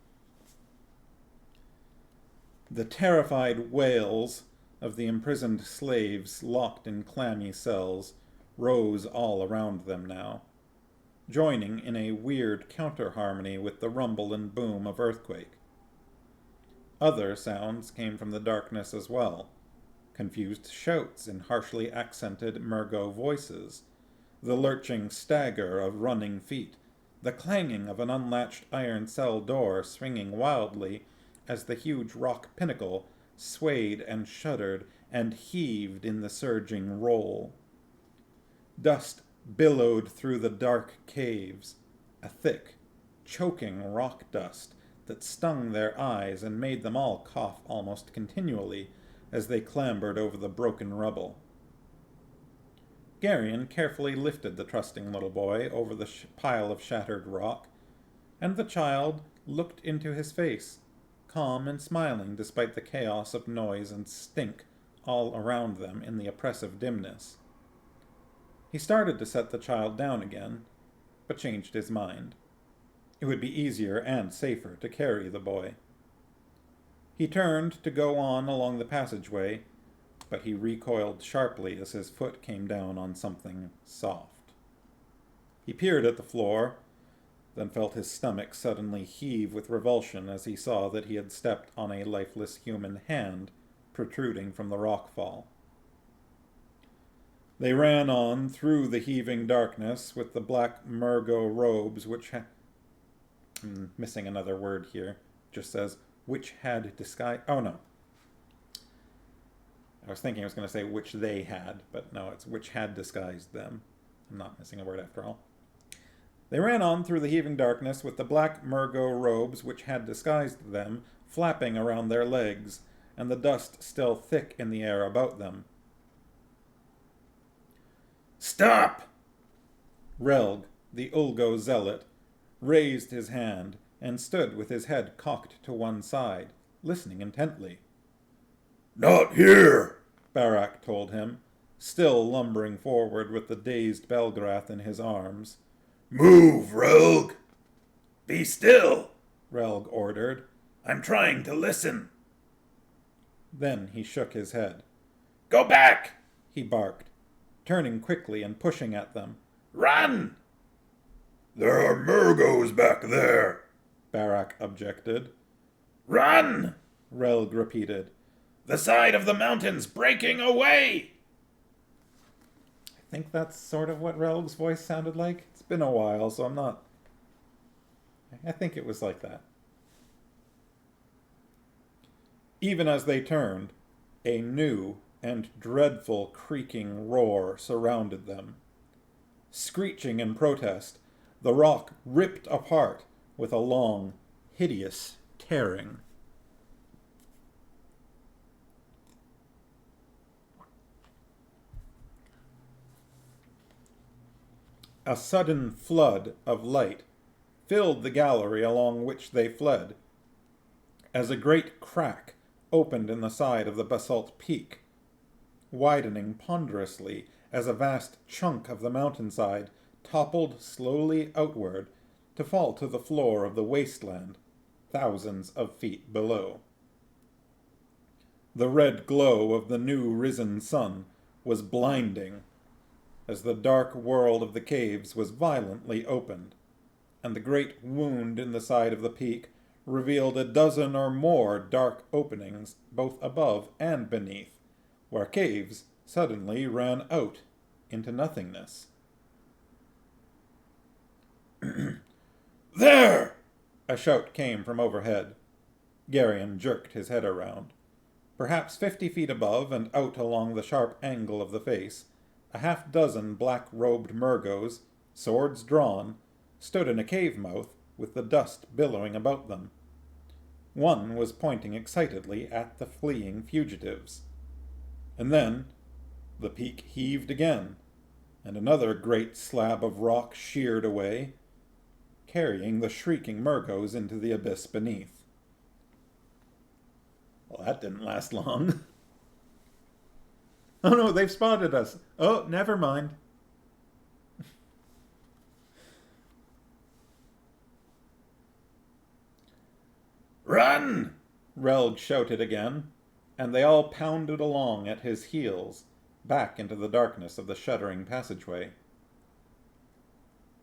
The terrified wails of the imprisoned slaves locked in clammy cells rose all around them now, joining in a weird counter-harmony with the rumble and boom of earthquake. Other sounds came from the darkness as well, confused shouts in harshly accented Mergo voices, the lurching stagger of running feet, the clanging of an unlatched iron cell door swinging wildly as the huge rock pinnacle swayed and shuddered and heaved in the surging roll. Dust billowed through the dark caves, a thick, choking rock dust that stung their eyes and made them all cough almost continually as they clambered over the broken rubble. Garion carefully lifted the trusting little boy over the pile of shattered rock, and the child looked into his face, calm and smiling despite the chaos of noise and stink all around them in the oppressive dimness. He started to set the child down again, but changed his mind. It would be easier and safer to carry the boy. He turned to go on along the passageway, but he recoiled sharply as his foot came down on something soft. He peered at the floor, then felt his stomach suddenly heave with revulsion as he saw that he had stepped on a lifeless human hand protruding from the rockfall. They ran on through the heaving darkness with the black Mergo robes which I'm missing another word here. Just says, which had disguised... Oh, no. I was thinking I was going to say which they had, but no, it's which had disguised them. I'm not missing a word after all. They ran on through the heaving darkness with the black Murgo robes which had disguised them flapping around their legs, and the dust still thick in the air about them. Stop! Relg, the Ulgo zealot, raised his hand and stood with his head cocked to one side, listening intently. Not here, Barak told him, still lumbering forward with the dazed Belgarath in his arms. Move, Relg! Be still, Relg ordered. I'm trying to listen. Then he shook his head. Go back, he barked, turning quickly and pushing at them. Run! There are Murgos back there, Barak objected. Run! Relg repeated. The side of the mountain's breaking away! I think that's sort of what Relg's voice sounded like. It's been a while, so I'm not... I think it was like that. Even as they turned, a new and dreadful creaking roar surrounded them. Screeching in protest, the rock ripped apart with a long, hideous tearing. A sudden flood of light filled the gallery along which they fled, as a great crack opened in the side of the basalt peak, widening ponderously as a vast chunk of the mountainside toppled slowly outward to fall to the floor of the wasteland, thousands of feet below. The red glow of the new risen sun was blinding, as the dark world of the caves was violently opened, and the great wound in the side of the peak revealed a dozen or more dark openings both above and beneath, where caves suddenly ran out into nothingness. There! A shout came from overhead. Garion jerked his head around. Perhaps 50 feet above and out along the sharp angle of the face, a half-dozen black-robed Murgos, swords drawn, stood in a cave mouth with the dust billowing about them. One was pointing excitedly at the fleeing fugitives. And then the peak heaved again, and another great slab of rock sheared away, carrying the shrieking Murgos into the abyss beneath. Well, that didn't last long. Oh no, they've spotted us. Oh, never mind. Run! Relg shouted again, and they all pounded along at his heels, back into the darkness of the shuddering passageway.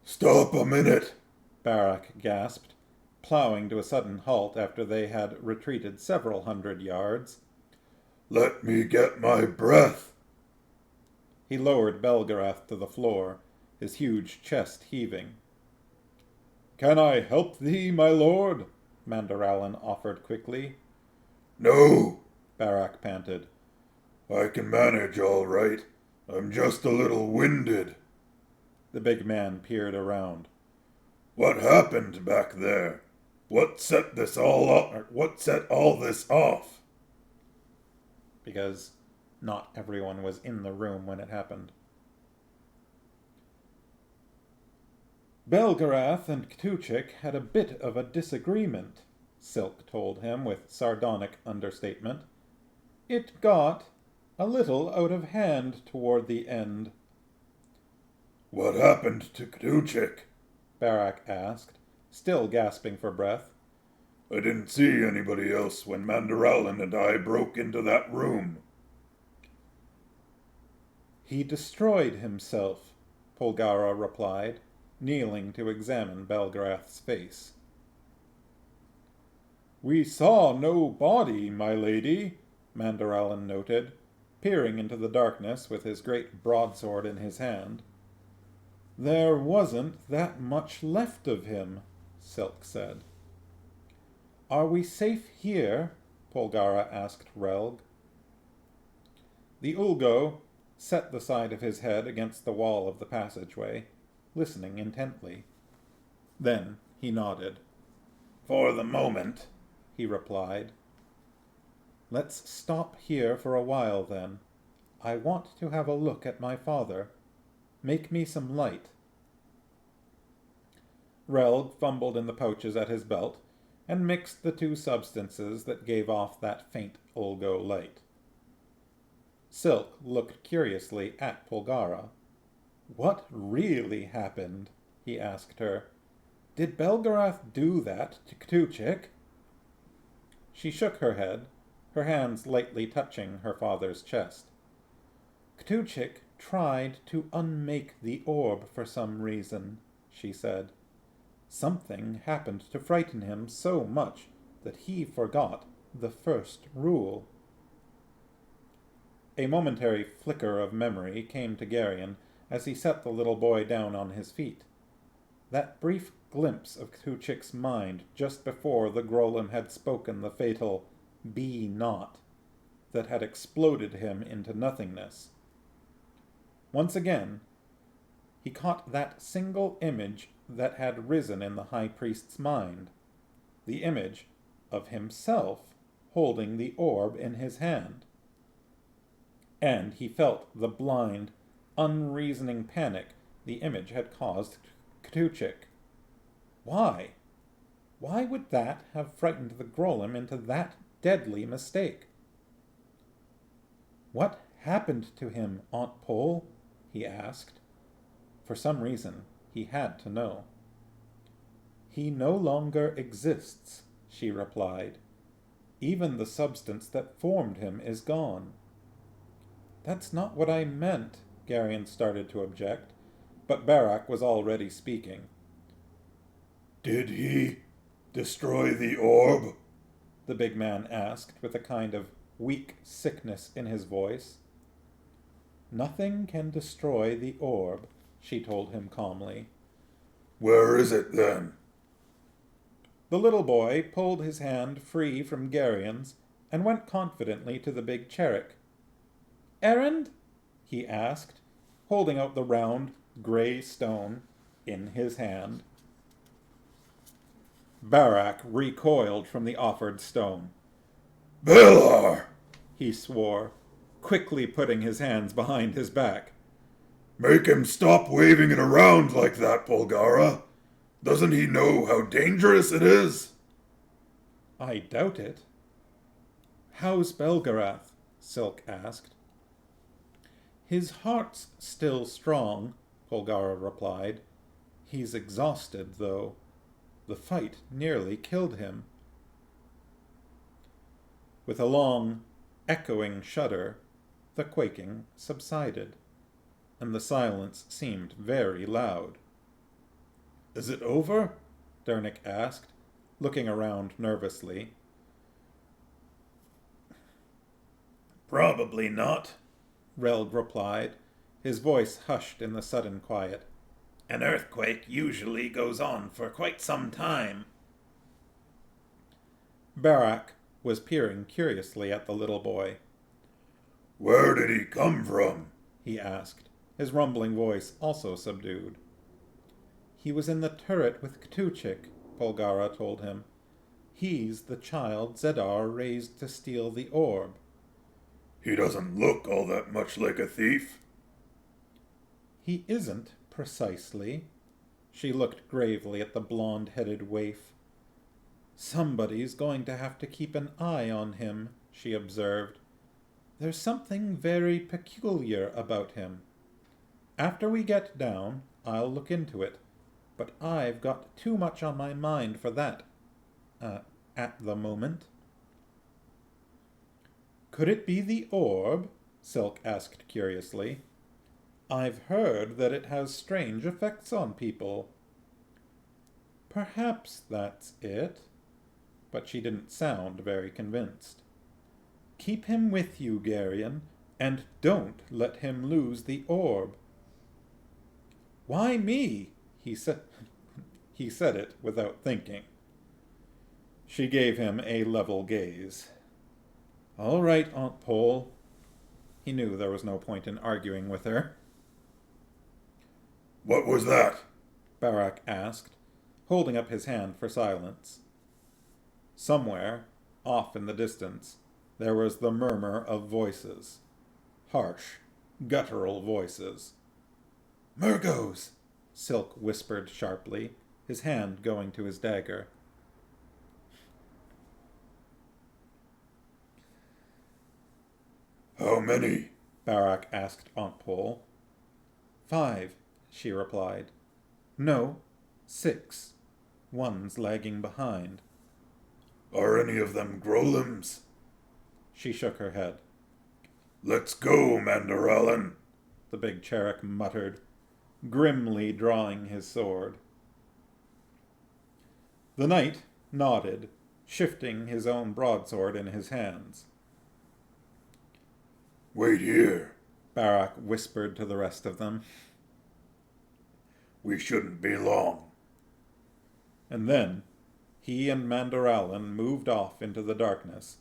Stop a minute, Barak gasped, plowing to a sudden halt after they had retreated several hundred yards. Let me get my breath. He lowered Belgarath to the floor, his huge chest heaving. Can I help thee, my lord? Mandaralin offered quickly. No, Barak panted. I can manage all right. I'm just a little winded. The big man peered around. What happened back there? What set this all up? What set all this off? Because not everyone was in the room when it happened. Belgarath and Ktuchik had a bit of a disagreement, Silk told him with sardonic understatement. It got a little out of hand toward the end. What happened to Ktuchik? Barak asked, still gasping for breath. I didn't see anybody else when Mandaralin and I broke into that room. He destroyed himself, Polgara replied, kneeling to examine Belgarath's face. We saw no body, my lady, Mandaralin noted, peering into the darkness with his great broadsword in his hand. There wasn't that much left of him, Silk said. Are we safe here? Polgara asked Relg. The Ulgo set the side of his head against the wall of the passageway, listening intently. Then he nodded. For the moment, he replied. Let's stop here for a while, then. I want to have a look at my father. Make me some light. Relg fumbled in the pouches at his belt and mixed the two substances that gave off that faint Ulgo light. Silk looked curiously at Polgara. What really happened? He asked her. Did Belgarath do that to Ktuchik? She shook her head, her hands lightly touching her father's chest. Ktuchik tried to unmake the orb for some reason, she said. Something happened to frighten him so much that he forgot the first rule. A momentary flicker of memory came to Garion as he set the little boy down on his feet. That brief glimpse of Ktuchik's mind just before the Grolem had spoken the fatal "Be not" that had exploded him into nothingness. Once again, he caught that single image that had risen in the high priest's mind, the image of himself holding the orb in his hand. And he felt the blind, unreasoning panic the image had caused Ktuchik. Why? Why would that have frightened the Grolem into that deadly mistake? What happened to him, Aunt Pole? He asked. For some reason, he had to know. He no longer exists, she replied. Even the substance that formed him is gone. That's not what I meant, Garion started to object, but Barak was already speaking. Did he destroy the orb? The big man asked with a kind of weak sickness in his voice. Nothing can destroy the orb, she told him calmly. Where is it, then? The little boy pulled his hand free from Garion's and went confidently to the big Cherik. Errand? He asked, holding out the round, grey stone in his hand. Barak recoiled from the offered stone. Belar! He swore, quickly putting his hands behind his back. Make him stop waving it around like that, Polgara. Doesn't he know how dangerous it is? I doubt it. How's Belgarath? Silk asked. His heart's still strong, Polgara replied. He's exhausted, though. The fight nearly killed him. With a long, echoing shudder, the quaking subsided, and the silence seemed very loud. Is it over? Dernick asked, looking around nervously. Probably not, Relg replied, his voice hushed in the sudden quiet. An earthquake usually goes on for quite some time. Barak was peering curiously at the little boy. Where did he come from? He asked, his rumbling voice also subdued. He was in the turret with Ktuchik, Polgara told him. He's the child Zedar raised to steal the orb. He doesn't look all that much like a thief. He isn't, precisely. She looked gravely at the blonde-headed waif. Somebody's going to have to keep an eye on him, she observed. There's something very peculiar about him. After we get down, I'll look into it, but I've got too much on my mind for that, at the moment. Could it be the orb? Silk asked curiously. I've heard that it has strange effects on people. Perhaps that's it, but she didn't sound very convinced. Keep him with you, Garion, and don't let him lose the orb. Why me? He said. He said it without thinking. She gave him a level gaze. "All right, Aunt Pole." He knew there was no point in arguing with her. What was that? Barak asked, holding up his hand for silence. Somewhere, off in the distance, there was the murmur of voices. Harsh, guttural voices. "Murgos!" Silk whispered sharply, his hand going to his dagger. How many? Barak asked Aunt Pole. 5, she replied. No, 6. One's lagging behind. Are any of them Grolims? She shook her head. Let's go, Mandaralan, the big Cherok muttered, grimly drawing his sword. The knight nodded, shifting his own broadsword in his hands. Wait here, Barak whispered to the rest of them. We shouldn't be long. And then he and Mandaralan moved off into the darkness,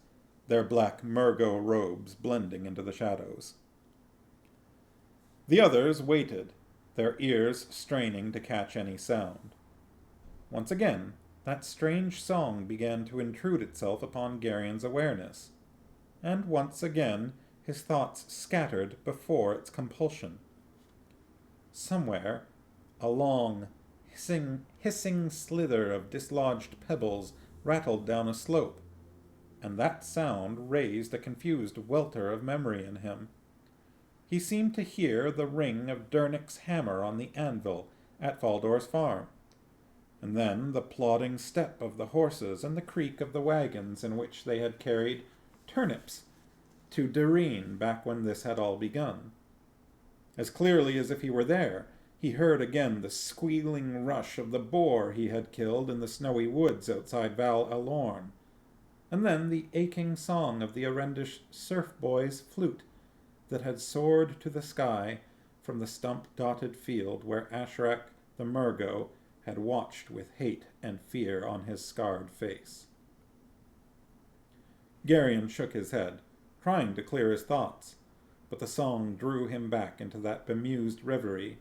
their black Murgo robes blending into the shadows. The others waited, their ears straining to catch any sound. Once again, that strange song began to intrude itself upon Garion's awareness, and once again his thoughts scattered before its compulsion. Somewhere, a long, hissing slither of dislodged pebbles rattled down a slope, and that sound raised a confused welter of memory in him. He seemed to hear the ring of Dernick's hammer on the anvil at Faldor's farm, and then the plodding step of the horses and the creak of the wagons in which they had carried turnips to Dareen back when this had all begun. As clearly as if he were there, he heard again the squealing rush of the boar he had killed in the snowy woods outside Val Elorn, and then the aching song of the Arendish surf boy's flute that had soared to the sky from the stump-dotted field where Ashrak the Murgo had watched with hate and fear on his scarred face. Garion shook his head, trying to clear his thoughts, but the song drew him back into that bemused reverie.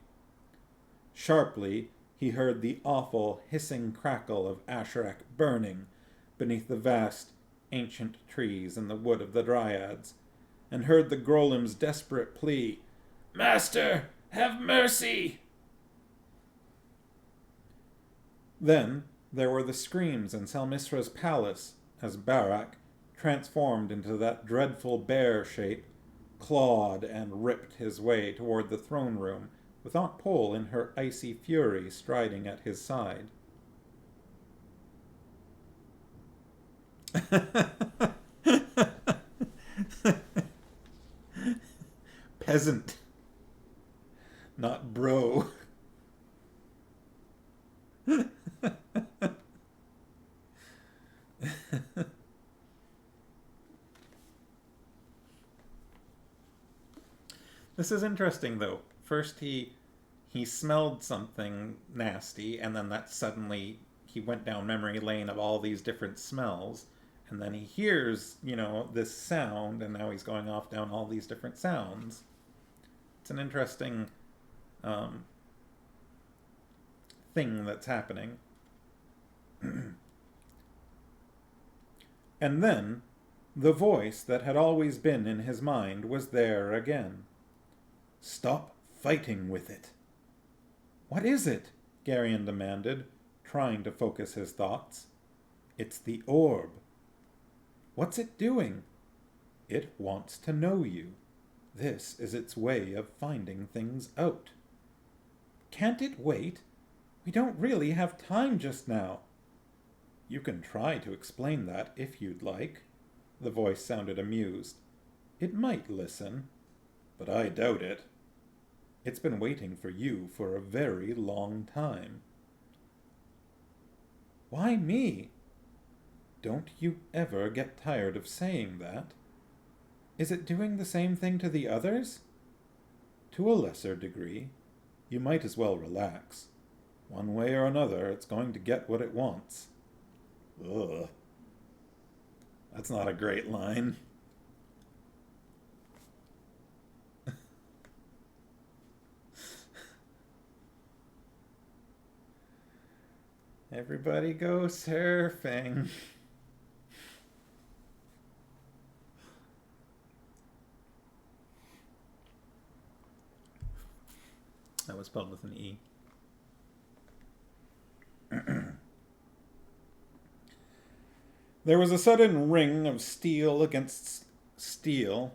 Sharply, he heard the awful hissing crackle of Ashrak burning beneath the vast, ancient trees in the wood of the Dryads, and heard the Grolim's desperate plea, "Master, have mercy!" Then there were the screams in Salmisra's palace as Barak, transformed into that dreadful bear shape, clawed and ripped his way toward the throne room, with Aunt Pole in her icy fury striding at his side. Peasant, not bro. This is interesting, though. First he smelled something nasty, and then that suddenly he went down memory lane of all these different smells, and then he hears, this sound, and now he's going off down all these different sounds. It's an interesting thing that's happening. And then the voice that had always been in his mind was there again. Stop fighting with it. What is it? Garion demanded, trying to focus his thoughts. It's the orb. What's it doing? It wants to know you. This is its way of finding things out. Can't it wait? We don't really have time just now. You can try to explain that if you'd like. The voice sounded amused. It might listen, but I doubt it. It's been waiting for you for a very long time. Why me? Don't you ever get tired of saying that? Is it doing the same thing to the others? To a lesser degree. You might as well relax. One way or another, it's going to get what it wants. Ugh. That's not a great line. Everybody go surfing. That was spelled with an E. There was a sudden ring of steel against steel.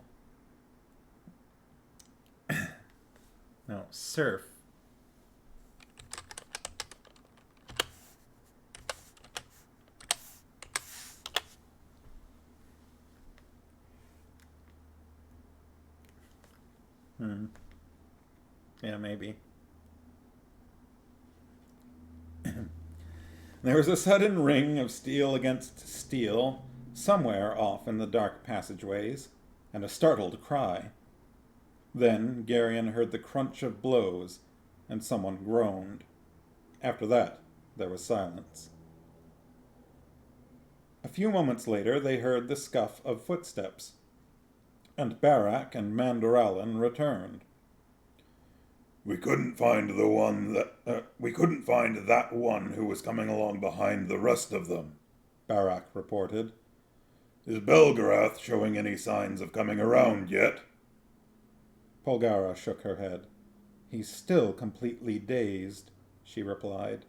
No, surf. Yeah, maybe. There was a sudden ring of steel against steel somewhere off in the dark passageways, and a startled cry. Then Garion heard the crunch of blows, and someone groaned. After that, there was silence. A few moments later, they heard the scuff of footsteps, and Barak and Mandoralin returned. We couldn't find that one who was coming along behind the rest of them, Barak reported. Is Belgarath showing any signs of coming around yet? Polgara shook her head. He's still completely dazed, she replied.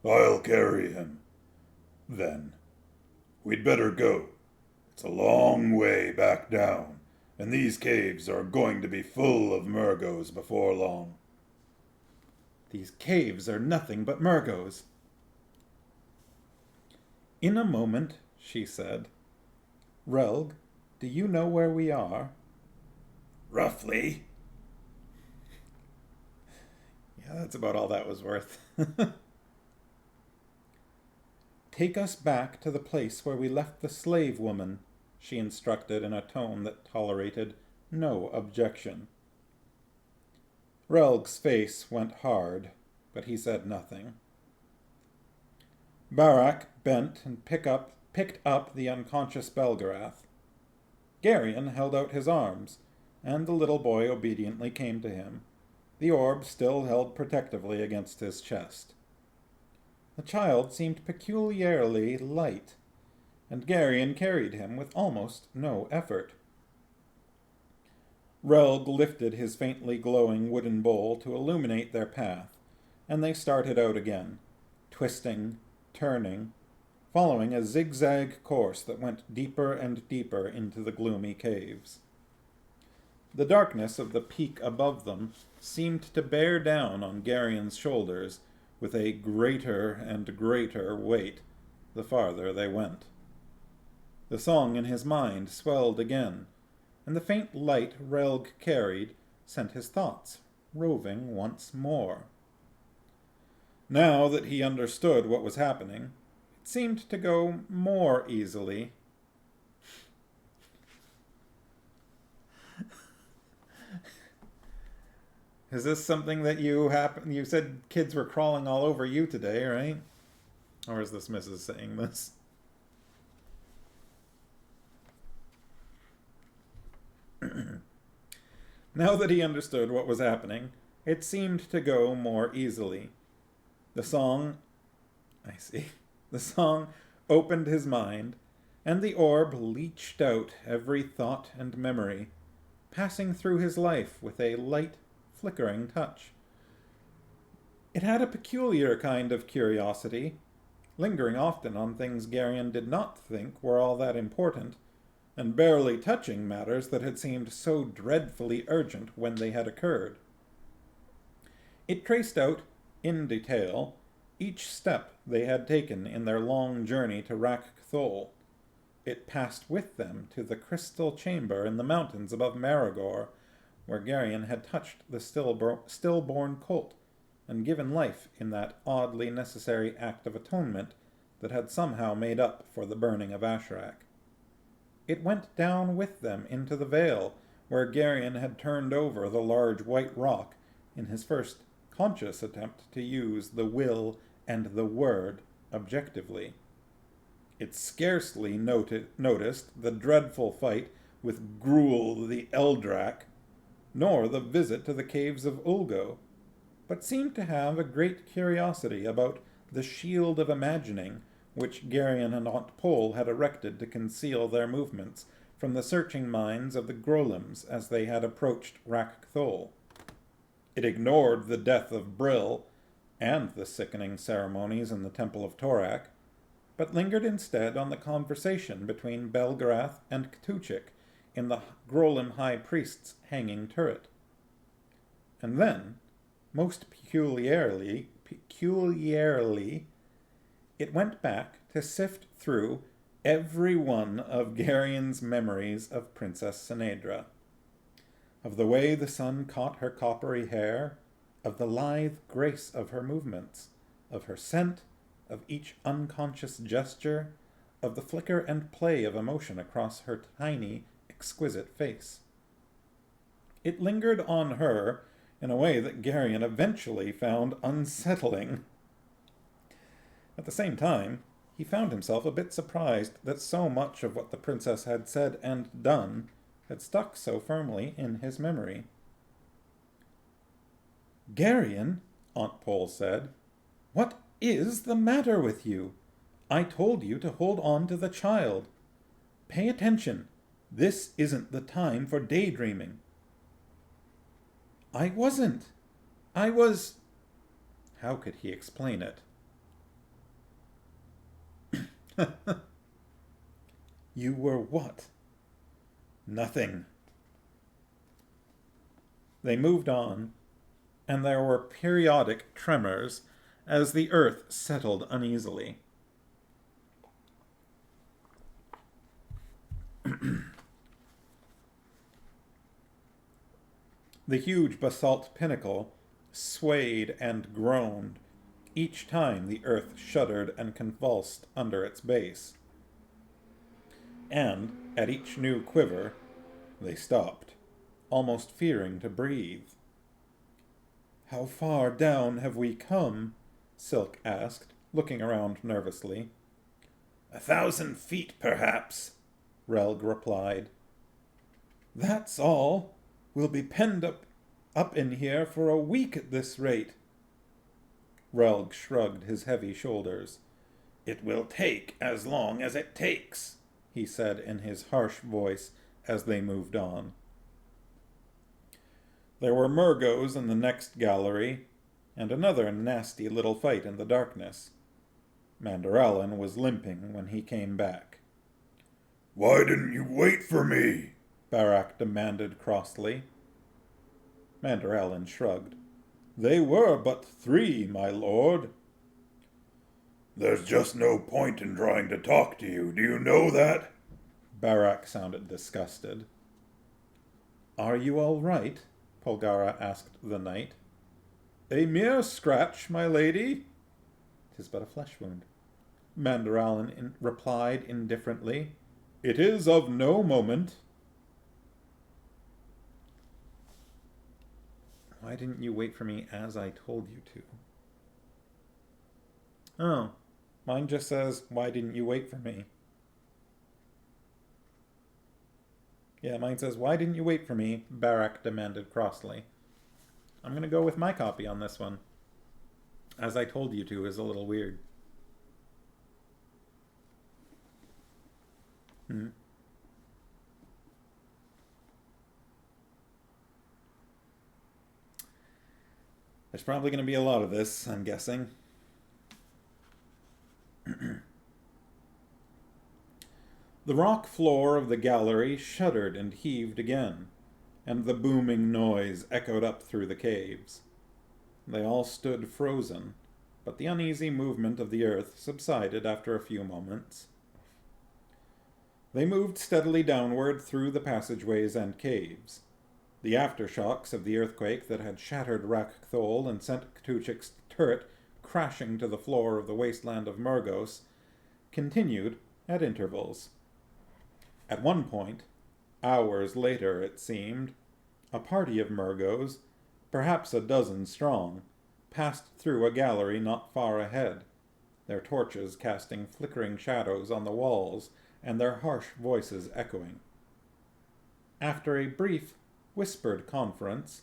I'll carry him. Then. We'd better go. It's a long way back down, and these caves are going to be full of Murgos before long. These caves are nothing but Murgos. In a moment, she said. Relg, do you know where we are? Roughly. Yeah, that's about all that was worth. Take us back to the place where we left the slave woman, she instructed in a tone that tolerated no objection. Relg's face went hard, but he said nothing. Barak bent and picked up the unconscious Belgarath. Garion held out his arms, and the little boy obediently came to him, the orb still held protectively against his chest. The child seemed peculiarly light, and Garion carried him with almost no effort. Relg lifted his faintly glowing wooden bowl to illuminate their path, and they started out again, twisting, turning, following a zigzag course that went deeper and deeper into the gloomy caves. The darkness of the peak above them seemed to bear down on Garion's shoulders with a greater and greater weight the farther they went. The song in his mind swelled again, and the faint light Relg carried sent his thoughts roving once more. Now that he understood what was happening, it seemed to go more easily. Is this something that you said kids were crawling all over you today, right? Or is this Mrs. saying this? Now that he understood what was happening, it seemed to go more easily. The song opened his mind, and the orb leached out every thought and memory, passing through his life with a light, flickering touch. It had a peculiar kind of curiosity, lingering often on things Garion did not think were all that important, and barely touching matters that had seemed so dreadfully urgent when they had occurred. It traced out, in detail, each step they had taken in their long journey to Rak Kthol. It passed with them to the crystal chamber in the mountains above Maragor, where Garion had touched the stillborn colt and given life in that oddly necessary act of atonement that had somehow made up for the burning of Ashrak. It went down with them into the vale, where Garion had turned over the large white rock in his first conscious attempt to use the will and the word objectively. It scarcely noticed the dreadful fight with Gruul the Eldrak, nor the visit to the caves of Ulgo, but seemed to have a great curiosity about the shield of imagining which Garion and Aunt Pole had erected to conceal their movements from the searching minds of the Grolims as they had approached Rakthol. It ignored the death of Brill and the sickening ceremonies in the Temple of Torak, but lingered instead on the conversation between Belgarath and Ktuchik in the Grolim High Priest's hanging turret. And then, most peculiarly, it went back to sift through every one of Garion's memories of Princess Sinedra, of the way the sun caught her coppery hair, of the lithe grace of her movements, of her scent, of each unconscious gesture, of the flicker and play of emotion across her tiny, exquisite face. It lingered on her in a way that Garion eventually found unsettling. At the same time, he found himself a bit surprised that so much of what the princess had said and done had stuck so firmly in his memory. "Garion," Aunt Pole said, "what is the matter with you? I told you to hold on to the child. Pay attention. This isn't the time for daydreaming." "I wasn't. I was—" How could he explain it? "You were what?" "Nothing." They moved on, and there were periodic tremors as the earth settled uneasily. The huge basalt pinnacle swayed and groaned each time the earth shuddered and convulsed under its base. And, at each new quiver, they stopped, almost fearing to breathe. "How far down have we come?" Silk asked, looking around nervously. 1,000 feet, perhaps, Relg replied. "That's all. We'll be penned up in here for a week at this rate." Relg shrugged his heavy shoulders. "It will take as long as it takes," he said in his harsh voice as they moved on. There were Murgos in the next gallery, and another nasty little fight in the darkness. Mandaralin was limping when he came back. "Why didn't you wait for me?" Barak demanded crossly. Mandaralin shrugged. "They were but 3, my lord." "There's just no point in trying to talk to you, do you know that?" Barak sounded disgusted. "Are you all right?" Polgara asked the knight. "A mere scratch, my lady." "'Tis but a flesh wound." Mandaralin replied indifferently. "It is of no moment." "Why didn't you wait for me as I told you to?" "Oh, mine just says, why didn't you wait for me?" "Yeah, mine says, why didn't you wait for me?" Barak demanded crossly. I'm going to go with my copy on this one. As I told you to is a little weird. There's probably going to be a lot of this, I'm guessing. The rock floor of the gallery shuddered and heaved again, and the booming noise echoed up through the caves. They all stood frozen, but the uneasy movement of the earth subsided after a few moments. They moved steadily downward through the passageways and caves. The aftershocks of the earthquake that had shattered Rakthol and sent Ktuchik's turret crashing to the floor of the wasteland of Murgos continued at intervals. At one point, hours later it seemed, a party of Murgos, perhaps a dozen strong, passed through a gallery not far ahead, their torches casting flickering shadows on the walls and their harsh voices echoing. After a brief, whispered conference,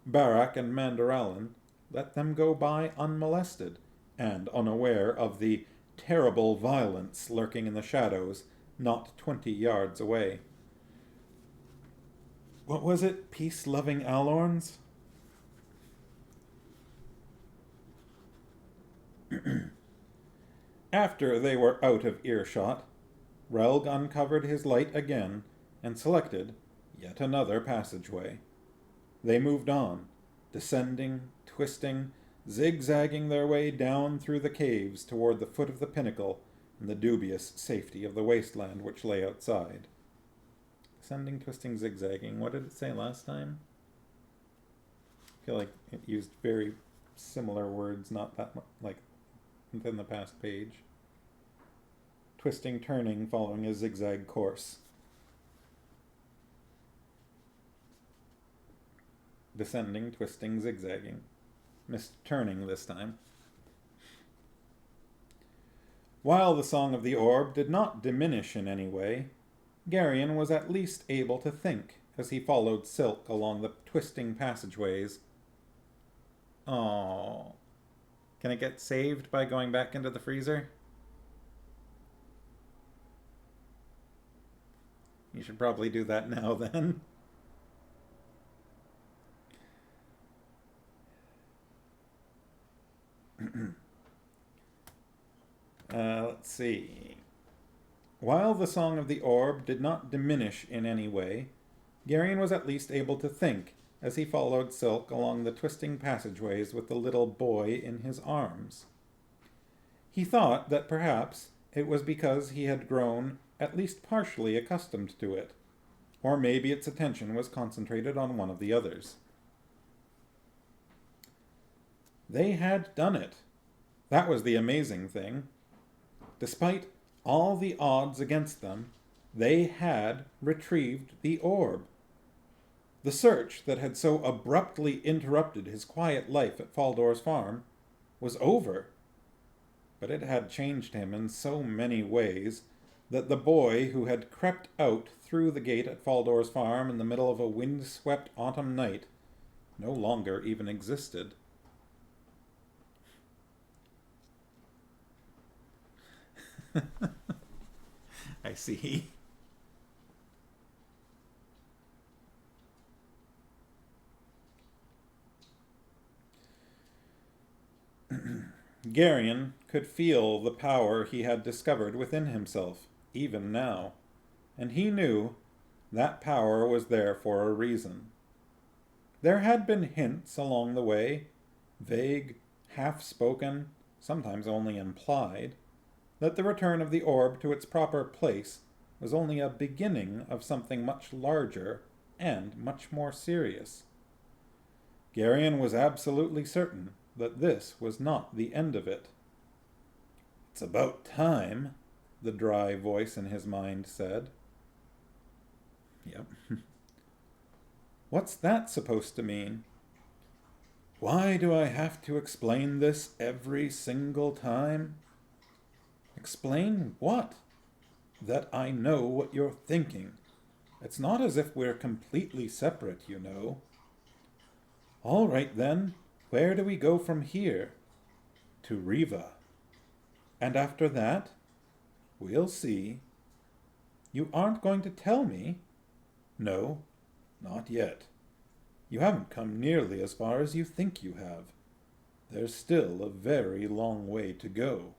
Barak and Mandaralan let them go by unmolested and unaware of the terrible violence lurking in the shadows not 20 yards away. What was it? Peace-loving Alorns? After they were out of earshot, Relg uncovered his light again and selected yet another passageway. They moved on, descending, twisting, zigzagging their way down through the caves toward the foot of the pinnacle and the dubious safety of the wasteland which lay outside. Descending, twisting, zigzagging. What did it say last time? I feel like it used very similar words, not that much, like within the past page. Twisting, turning, following a zigzag course. Descending, twisting, zigzagging. Missed turning this time. While the Song of the Orb did not diminish in any way, Garion was at least able to think as he followed Silk along the twisting passageways. Oh, can it get saved by going back into the freezer? You should probably do that now then. Let's see. While the Song of the Orb did not diminish in any way, Garion was at least able to think as he followed Silk along the twisting passageways with the little boy in his arms. He thought that perhaps it was because he had grown at least partially accustomed to it, or maybe its attention was concentrated on one of the others. They had done it. That was the amazing thing. Despite all the odds against them, they had retrieved the orb. The search that had so abruptly interrupted his quiet life at Faldor's farm was over, but it had changed him in so many ways that the boy who had crept out through the gate at Faldor's farm in the middle of a wind-swept autumn night no longer even existed. I see. Garion could feel the power he had discovered within himself, even now, and he knew that power was there for a reason. There had been hints along the way, vague, half-spoken, sometimes only implied, that the return of the orb to its proper place was only a beginning of something much larger and much more serious. Garion was absolutely certain that this was not the end of it. "It's about time," the dry voice in his mind said. Yep. What's that supposed to mean? Why do I have to explain this every single time? Explain what? That I know what you're thinking. It's not as if we're completely separate, you know. All right then, where do we go from here? To Riva. And after that? We'll see. You aren't going to tell me? No, not yet. You haven't come nearly as far as you think you have. There's still a very long way to go.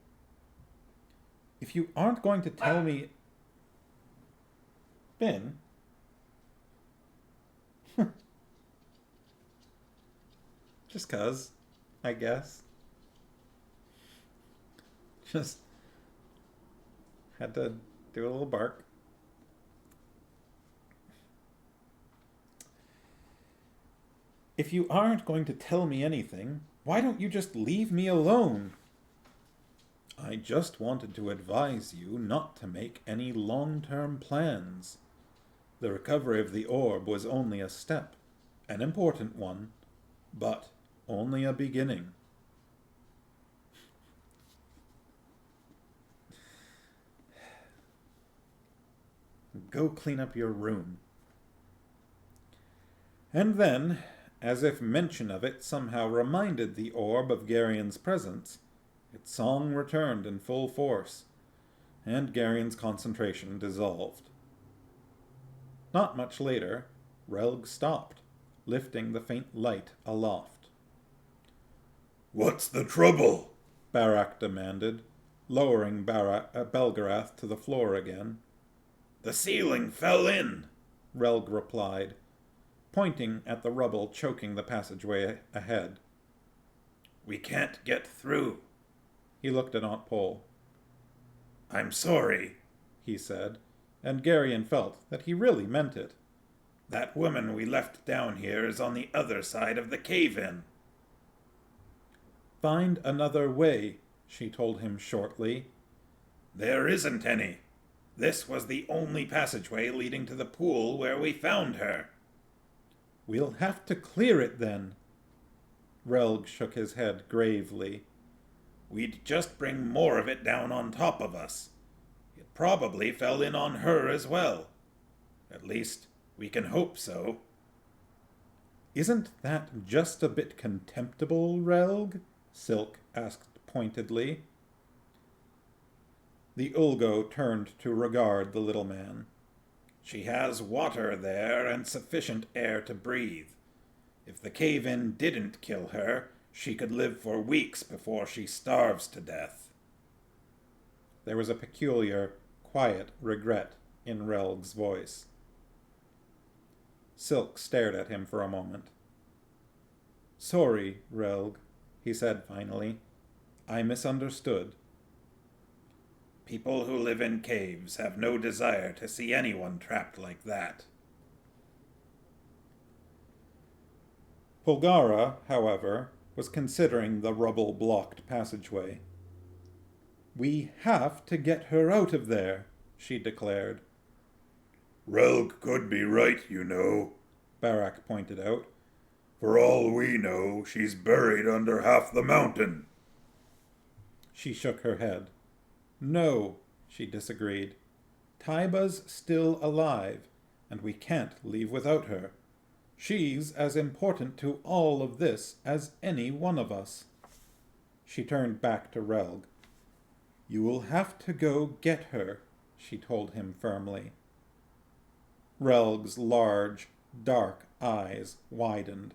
If you aren't going to tell me... Ben? Just 'cause, I guess. Just had to do a little bark. If you aren't going to tell me anything, why don't you just leave me alone? I just wanted to advise you not to make any long-term plans. The recovery of the orb was only a step, an important one, but only a beginning. Go clean up your room. And then, as if mention of it somehow reminded the orb of Garion's presence, its song returned in full force, and Garion's concentration dissolved. Not much later, Relg stopped, lifting the faint light aloft. "What's the trouble?" Barak demanded, lowering Belgarath to the floor again. "The ceiling fell in," Relg replied, pointing at the rubble choking the passageway ahead. "We can't get through." He looked at Aunt Pole. "I'm sorry," he said, and Garion felt that he really meant it. "That woman we left down here is on the other side of the cave-in." Find another way, she told him shortly. "There isn't any. This was the only passageway leading to the pool where we found her." We'll have to clear it then. Relg shook his head gravely. "We'd just bring more of it down on top of us. It probably fell in on her as well. At least, we can hope so." Isn't that just a bit contemptible, Relg? Silk asked pointedly. The Ulgo turned to regard the little man. "She has water there and sufficient air to breathe. If the cave-in didn't kill her, she could live for weeks before she starves to death." There was a peculiar, quiet regret in Relg's voice. Silk stared at him for a moment. "Sorry, Relg," he said finally. "I misunderstood." "People who live in caves have no desire to see anyone trapped like that." Polgara, however, was considering the rubble-blocked passageway. "We have to get her out of there," she declared. "Relg could be right, you know," Barak pointed out. "For all we know, she's buried under half the mountain." She shook her head. "No," she disagreed. "Taiba's still alive, and we can't leave without her. She's as important to all of this as any one of us." She turned back to Relg. "You will have to go get her," she told him firmly. Relg's large, dark eyes widened.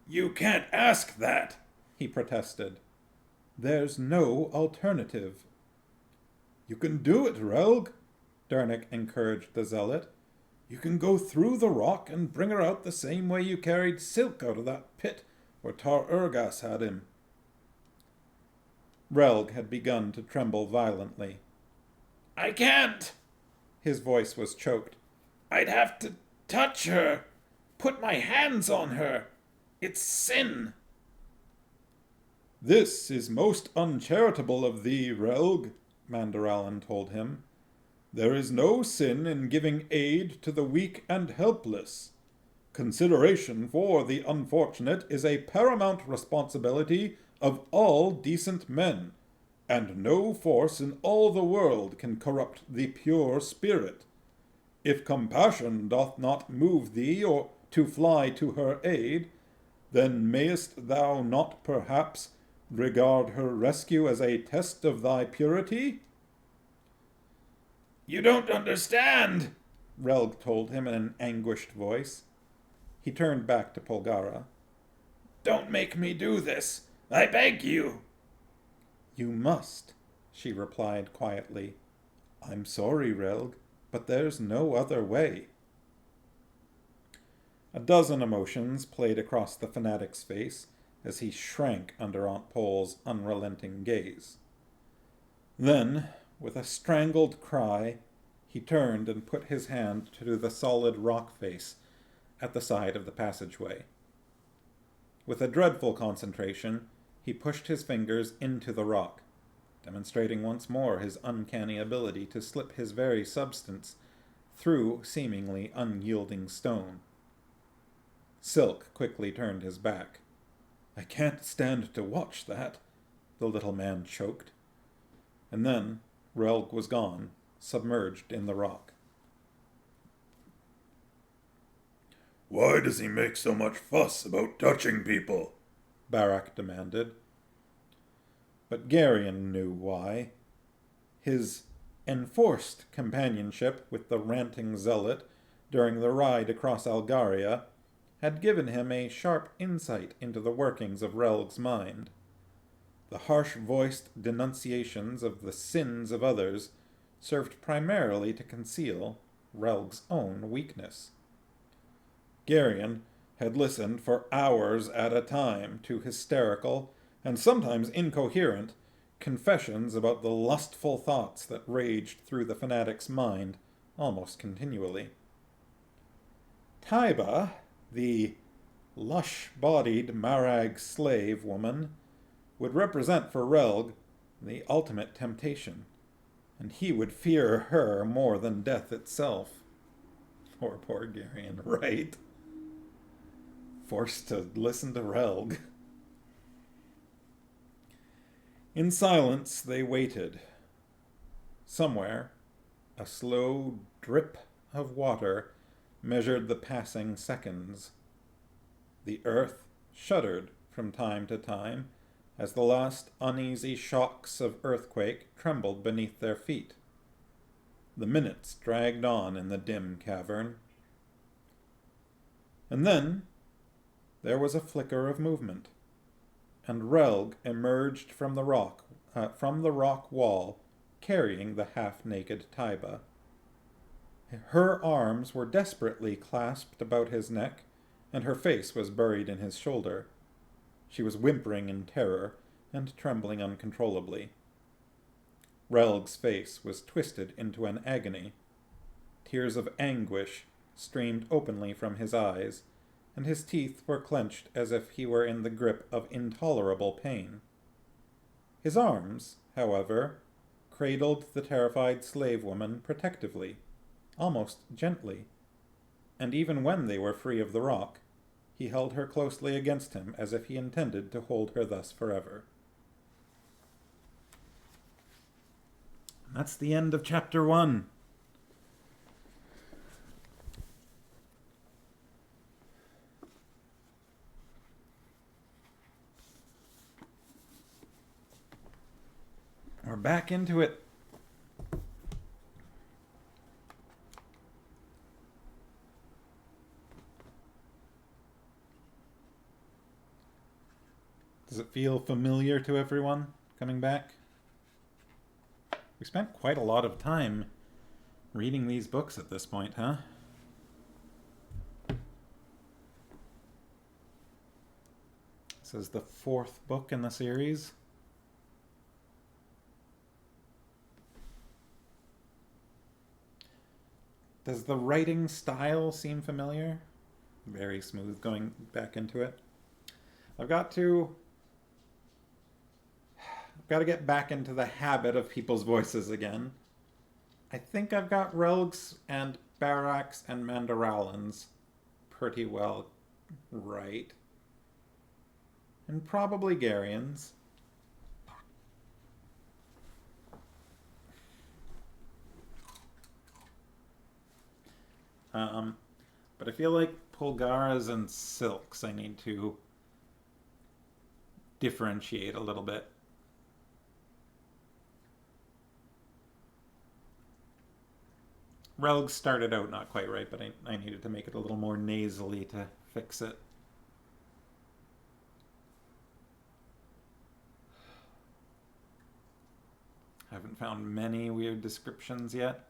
"You can't ask that," he protested. "There's no alternative." "You can do it, Relg," Dernick encouraged the zealot. "You can go through the rock and bring her out the same way you carried Silk out of that pit where Tar Urgas had him." Relg had begun to tremble violently. "I can't." His voice was choked. "I'd have to touch her, put my hands on her. It's sin." "This is most uncharitable of thee, Relg," Mandaralan told him. "There is no sin in giving aid to the weak and helpless. Consideration for the unfortunate is a paramount responsibility of all decent men, and no force in all the world can corrupt the pure spirit. If compassion doth not move thee or to fly to her aid, then mayest thou not perhaps regard her rescue as a test of thy purity?" "You don't understand," Relg told him in an anguished voice. He turned back to Polgara. "Don't make me do this. I beg you." "You must," she replied quietly. "I'm sorry, Relg, but there's no other way." A dozen emotions played across the fanatic's face as he shrank under Aunt Pole's unrelenting gaze. Then, with a strangled cry, he turned and put his hand to the solid rock face at the side of the passageway. With a dreadful concentration, he pushed his fingers into the rock, demonstrating once more his uncanny ability to slip his very substance through seemingly unyielding stone. Silk quickly turned his back. "I can't stand to watch that," the little man choked. And then Relg was gone, submerged in the rock. Why does he make so much fuss about touching people? Barak demanded. But Garion knew why. His enforced companionship with the ranting zealot during the ride across Algaria had given him a sharp insight into the workings of Relg's mind. The harsh-voiced denunciations of the sins of others served primarily to conceal Relg's own weakness. Garion had listened for hours at a time to hysterical, and sometimes incoherent, confessions about the lustful thoughts that raged through the fanatic's mind almost continually. Taiba, the lush-bodied Marag slave woman, would represent for Relg the ultimate temptation, and he would fear her more than death itself. Poor Garion, right? Forced to listen to Relg. In silence, they waited. Somewhere, a slow drip of water measured the passing seconds. The earth shuddered from time to time as the last uneasy shocks of earthquake trembled beneath their feet. The minutes dragged on in the dim cavern. And then there was a flicker of movement, and Relg emerged from the rock wall, carrying the half-naked Taiba. Her arms were desperately clasped about his neck, and her face was buried in his shoulder. She was whimpering in terror and trembling uncontrollably. Relg's face was twisted into an agony. Tears of anguish streamed openly from his eyes, and his teeth were clenched as if he were in the grip of intolerable pain. His arms, however, cradled the terrified slave woman protectively, almost gently, and even when they were free of the rock, he held her closely against him as if he intended to hold her thus forever. That's the end of Chapter 1. We're back into it. Does it feel familiar to everyone coming back? We spent quite a lot of time reading these books at this point, huh? This is the 4th book in the series. Does the writing style seem familiar? Very smooth going back into it. I've got to get back into the habit of people's voices again. I think I've got Relg's and Barak's and Mandaralan's pretty well right. And probably Garion's. But I feel like Pulgara's and Silk's I need to differentiate a little bit. Relg started out not quite right, but I needed to make it a little more nasally to fix it. Haven't found many weird descriptions yet.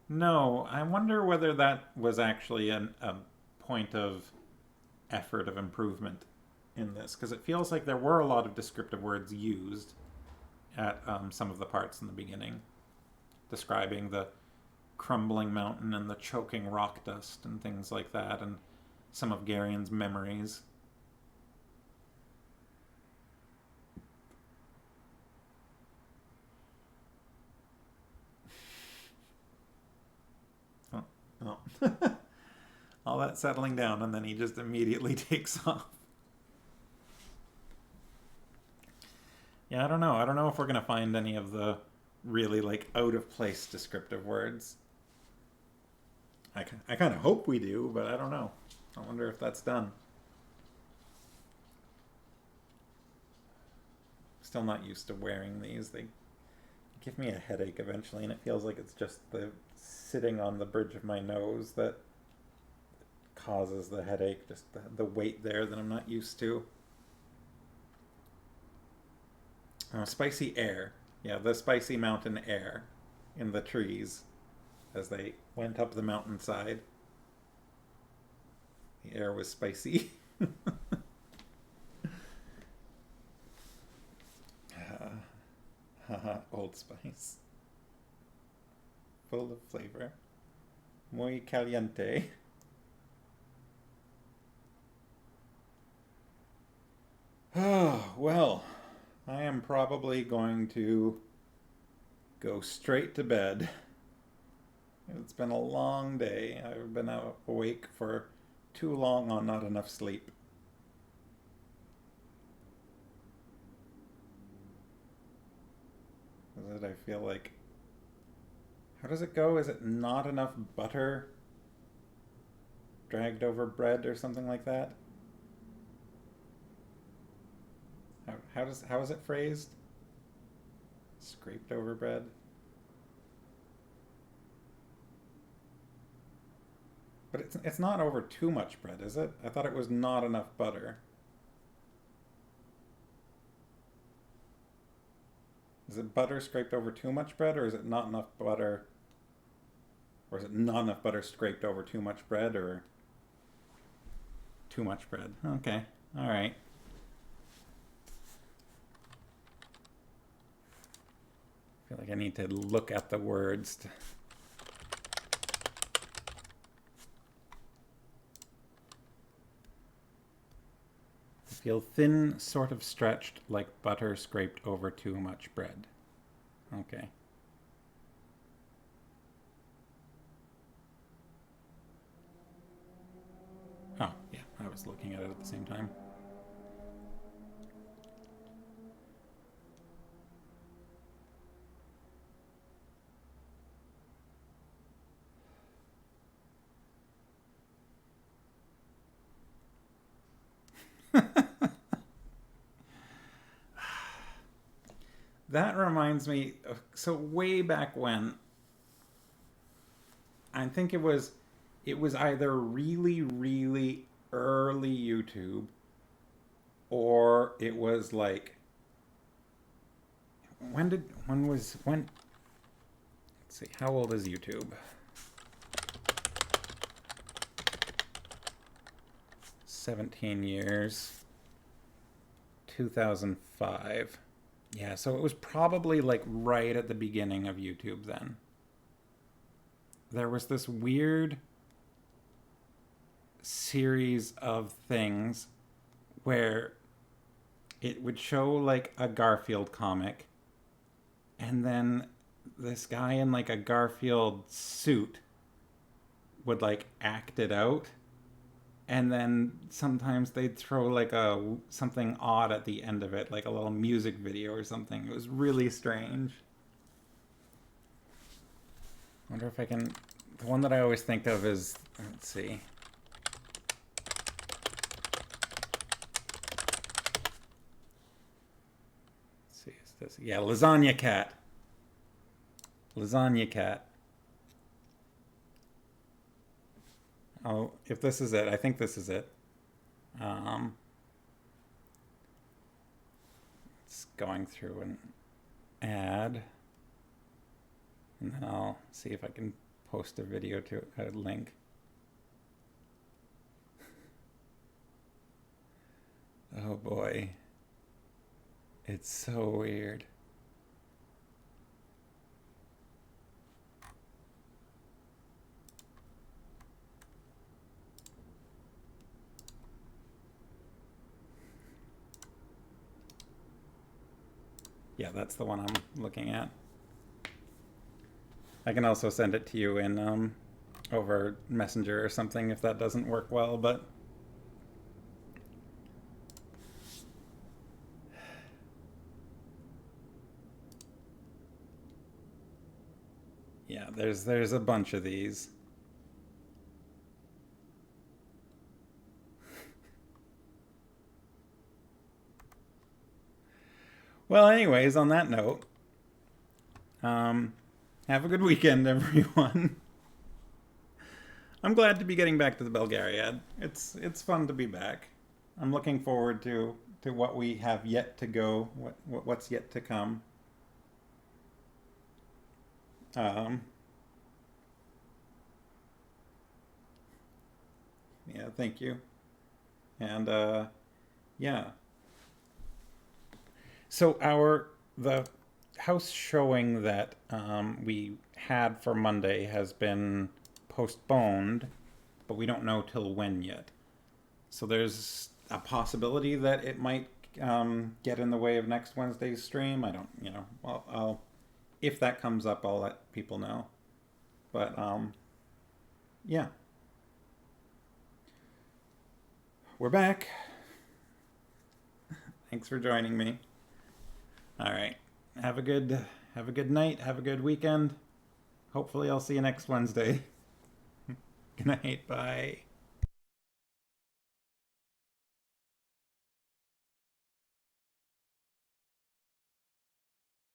No, I wonder whether that was actually a point of effort of improvement in this, because it feels like there were a lot of descriptive words used at some of the parts in the beginning, describing the crumbling mountain and the choking rock dust and things like that, and some of Garion's memories. Oh. All that settling down, and then he just immediately takes off. Yeah, I don't know. I don't know if we're going to find any of the really, out-of-place descriptive words. I kind of hope we do, but I don't know. I wonder if that's done. Still not used to wearing these. They give me a headache eventually, and it feels like it's just the sitting on the bridge of my nose that causes the headache, just the weight there that I'm not used to. Spicy air. Yeah, the spicy mountain air in the trees as they went up the mountainside. The air was spicy. Old Spice. Full of flavor. Muy caliente. Well, I am probably going to go straight to bed. It's been a long day. I've been awake for too long on not enough sleep. Is it, I feel like... How does it go? Is it not enough butter dragged over bread or something like that? How is it phrased? Scraped over bread? But it's not over too much bread, is it? I thought it was not enough butter. Is it butter scraped over too much bread, or is it not enough butter? Or is it not enough butter scraped over too much bread, or too much bread? Okay, all right. I feel like I need to look at the words. I feel thin, sort of stretched, like butter scraped over too much bread. Okay. Oh, yeah, I was looking at it at the same time. That reminds me of, so way back when, I think it was either really, really early YouTube, or it was like, when, let's see, how old is YouTube? 17 years. 2005. Yeah, so it was probably like right at the beginning of YouTube then. There was this weird series of things where it would show like a Garfield comic, and then this guy in like a Garfield suit would like act it out, and then sometimes they'd throw like something odd at the end of it, like a little music video or something. It was really strange. I wonder if I can... The one that I always think of is... Let's see. Let's see, is this... Yeah, Lasagna Cat. Lasagna Cat. Oh, if this is it, I think this is it. It's going through an ad. And then I'll see if I can post a video to a link. Oh boy. It's so weird. Yeah, that's the one I'm looking at. I can also send it to you in over Messenger or something if that doesn't work well, but yeah, there's a bunch of these. Well, anyways, on that note, have a good weekend, everyone. I'm glad to be getting back to the Belgariad. It's fun to be back. I'm looking forward to what we have yet to go, what's yet to come. Yeah, thank you. And yeah. So the house showing that we had for Monday has been postponed, but we don't know till when yet. So there's a possibility that it might get in the way of next Wednesday's stream. I don't, well, I'll if that comes up, I'll let people know. But yeah, we're back. Thanks for joining me. All right, have a good night. Have a good weekend. Hopefully, I'll see you next Wednesday. Good night. Bye.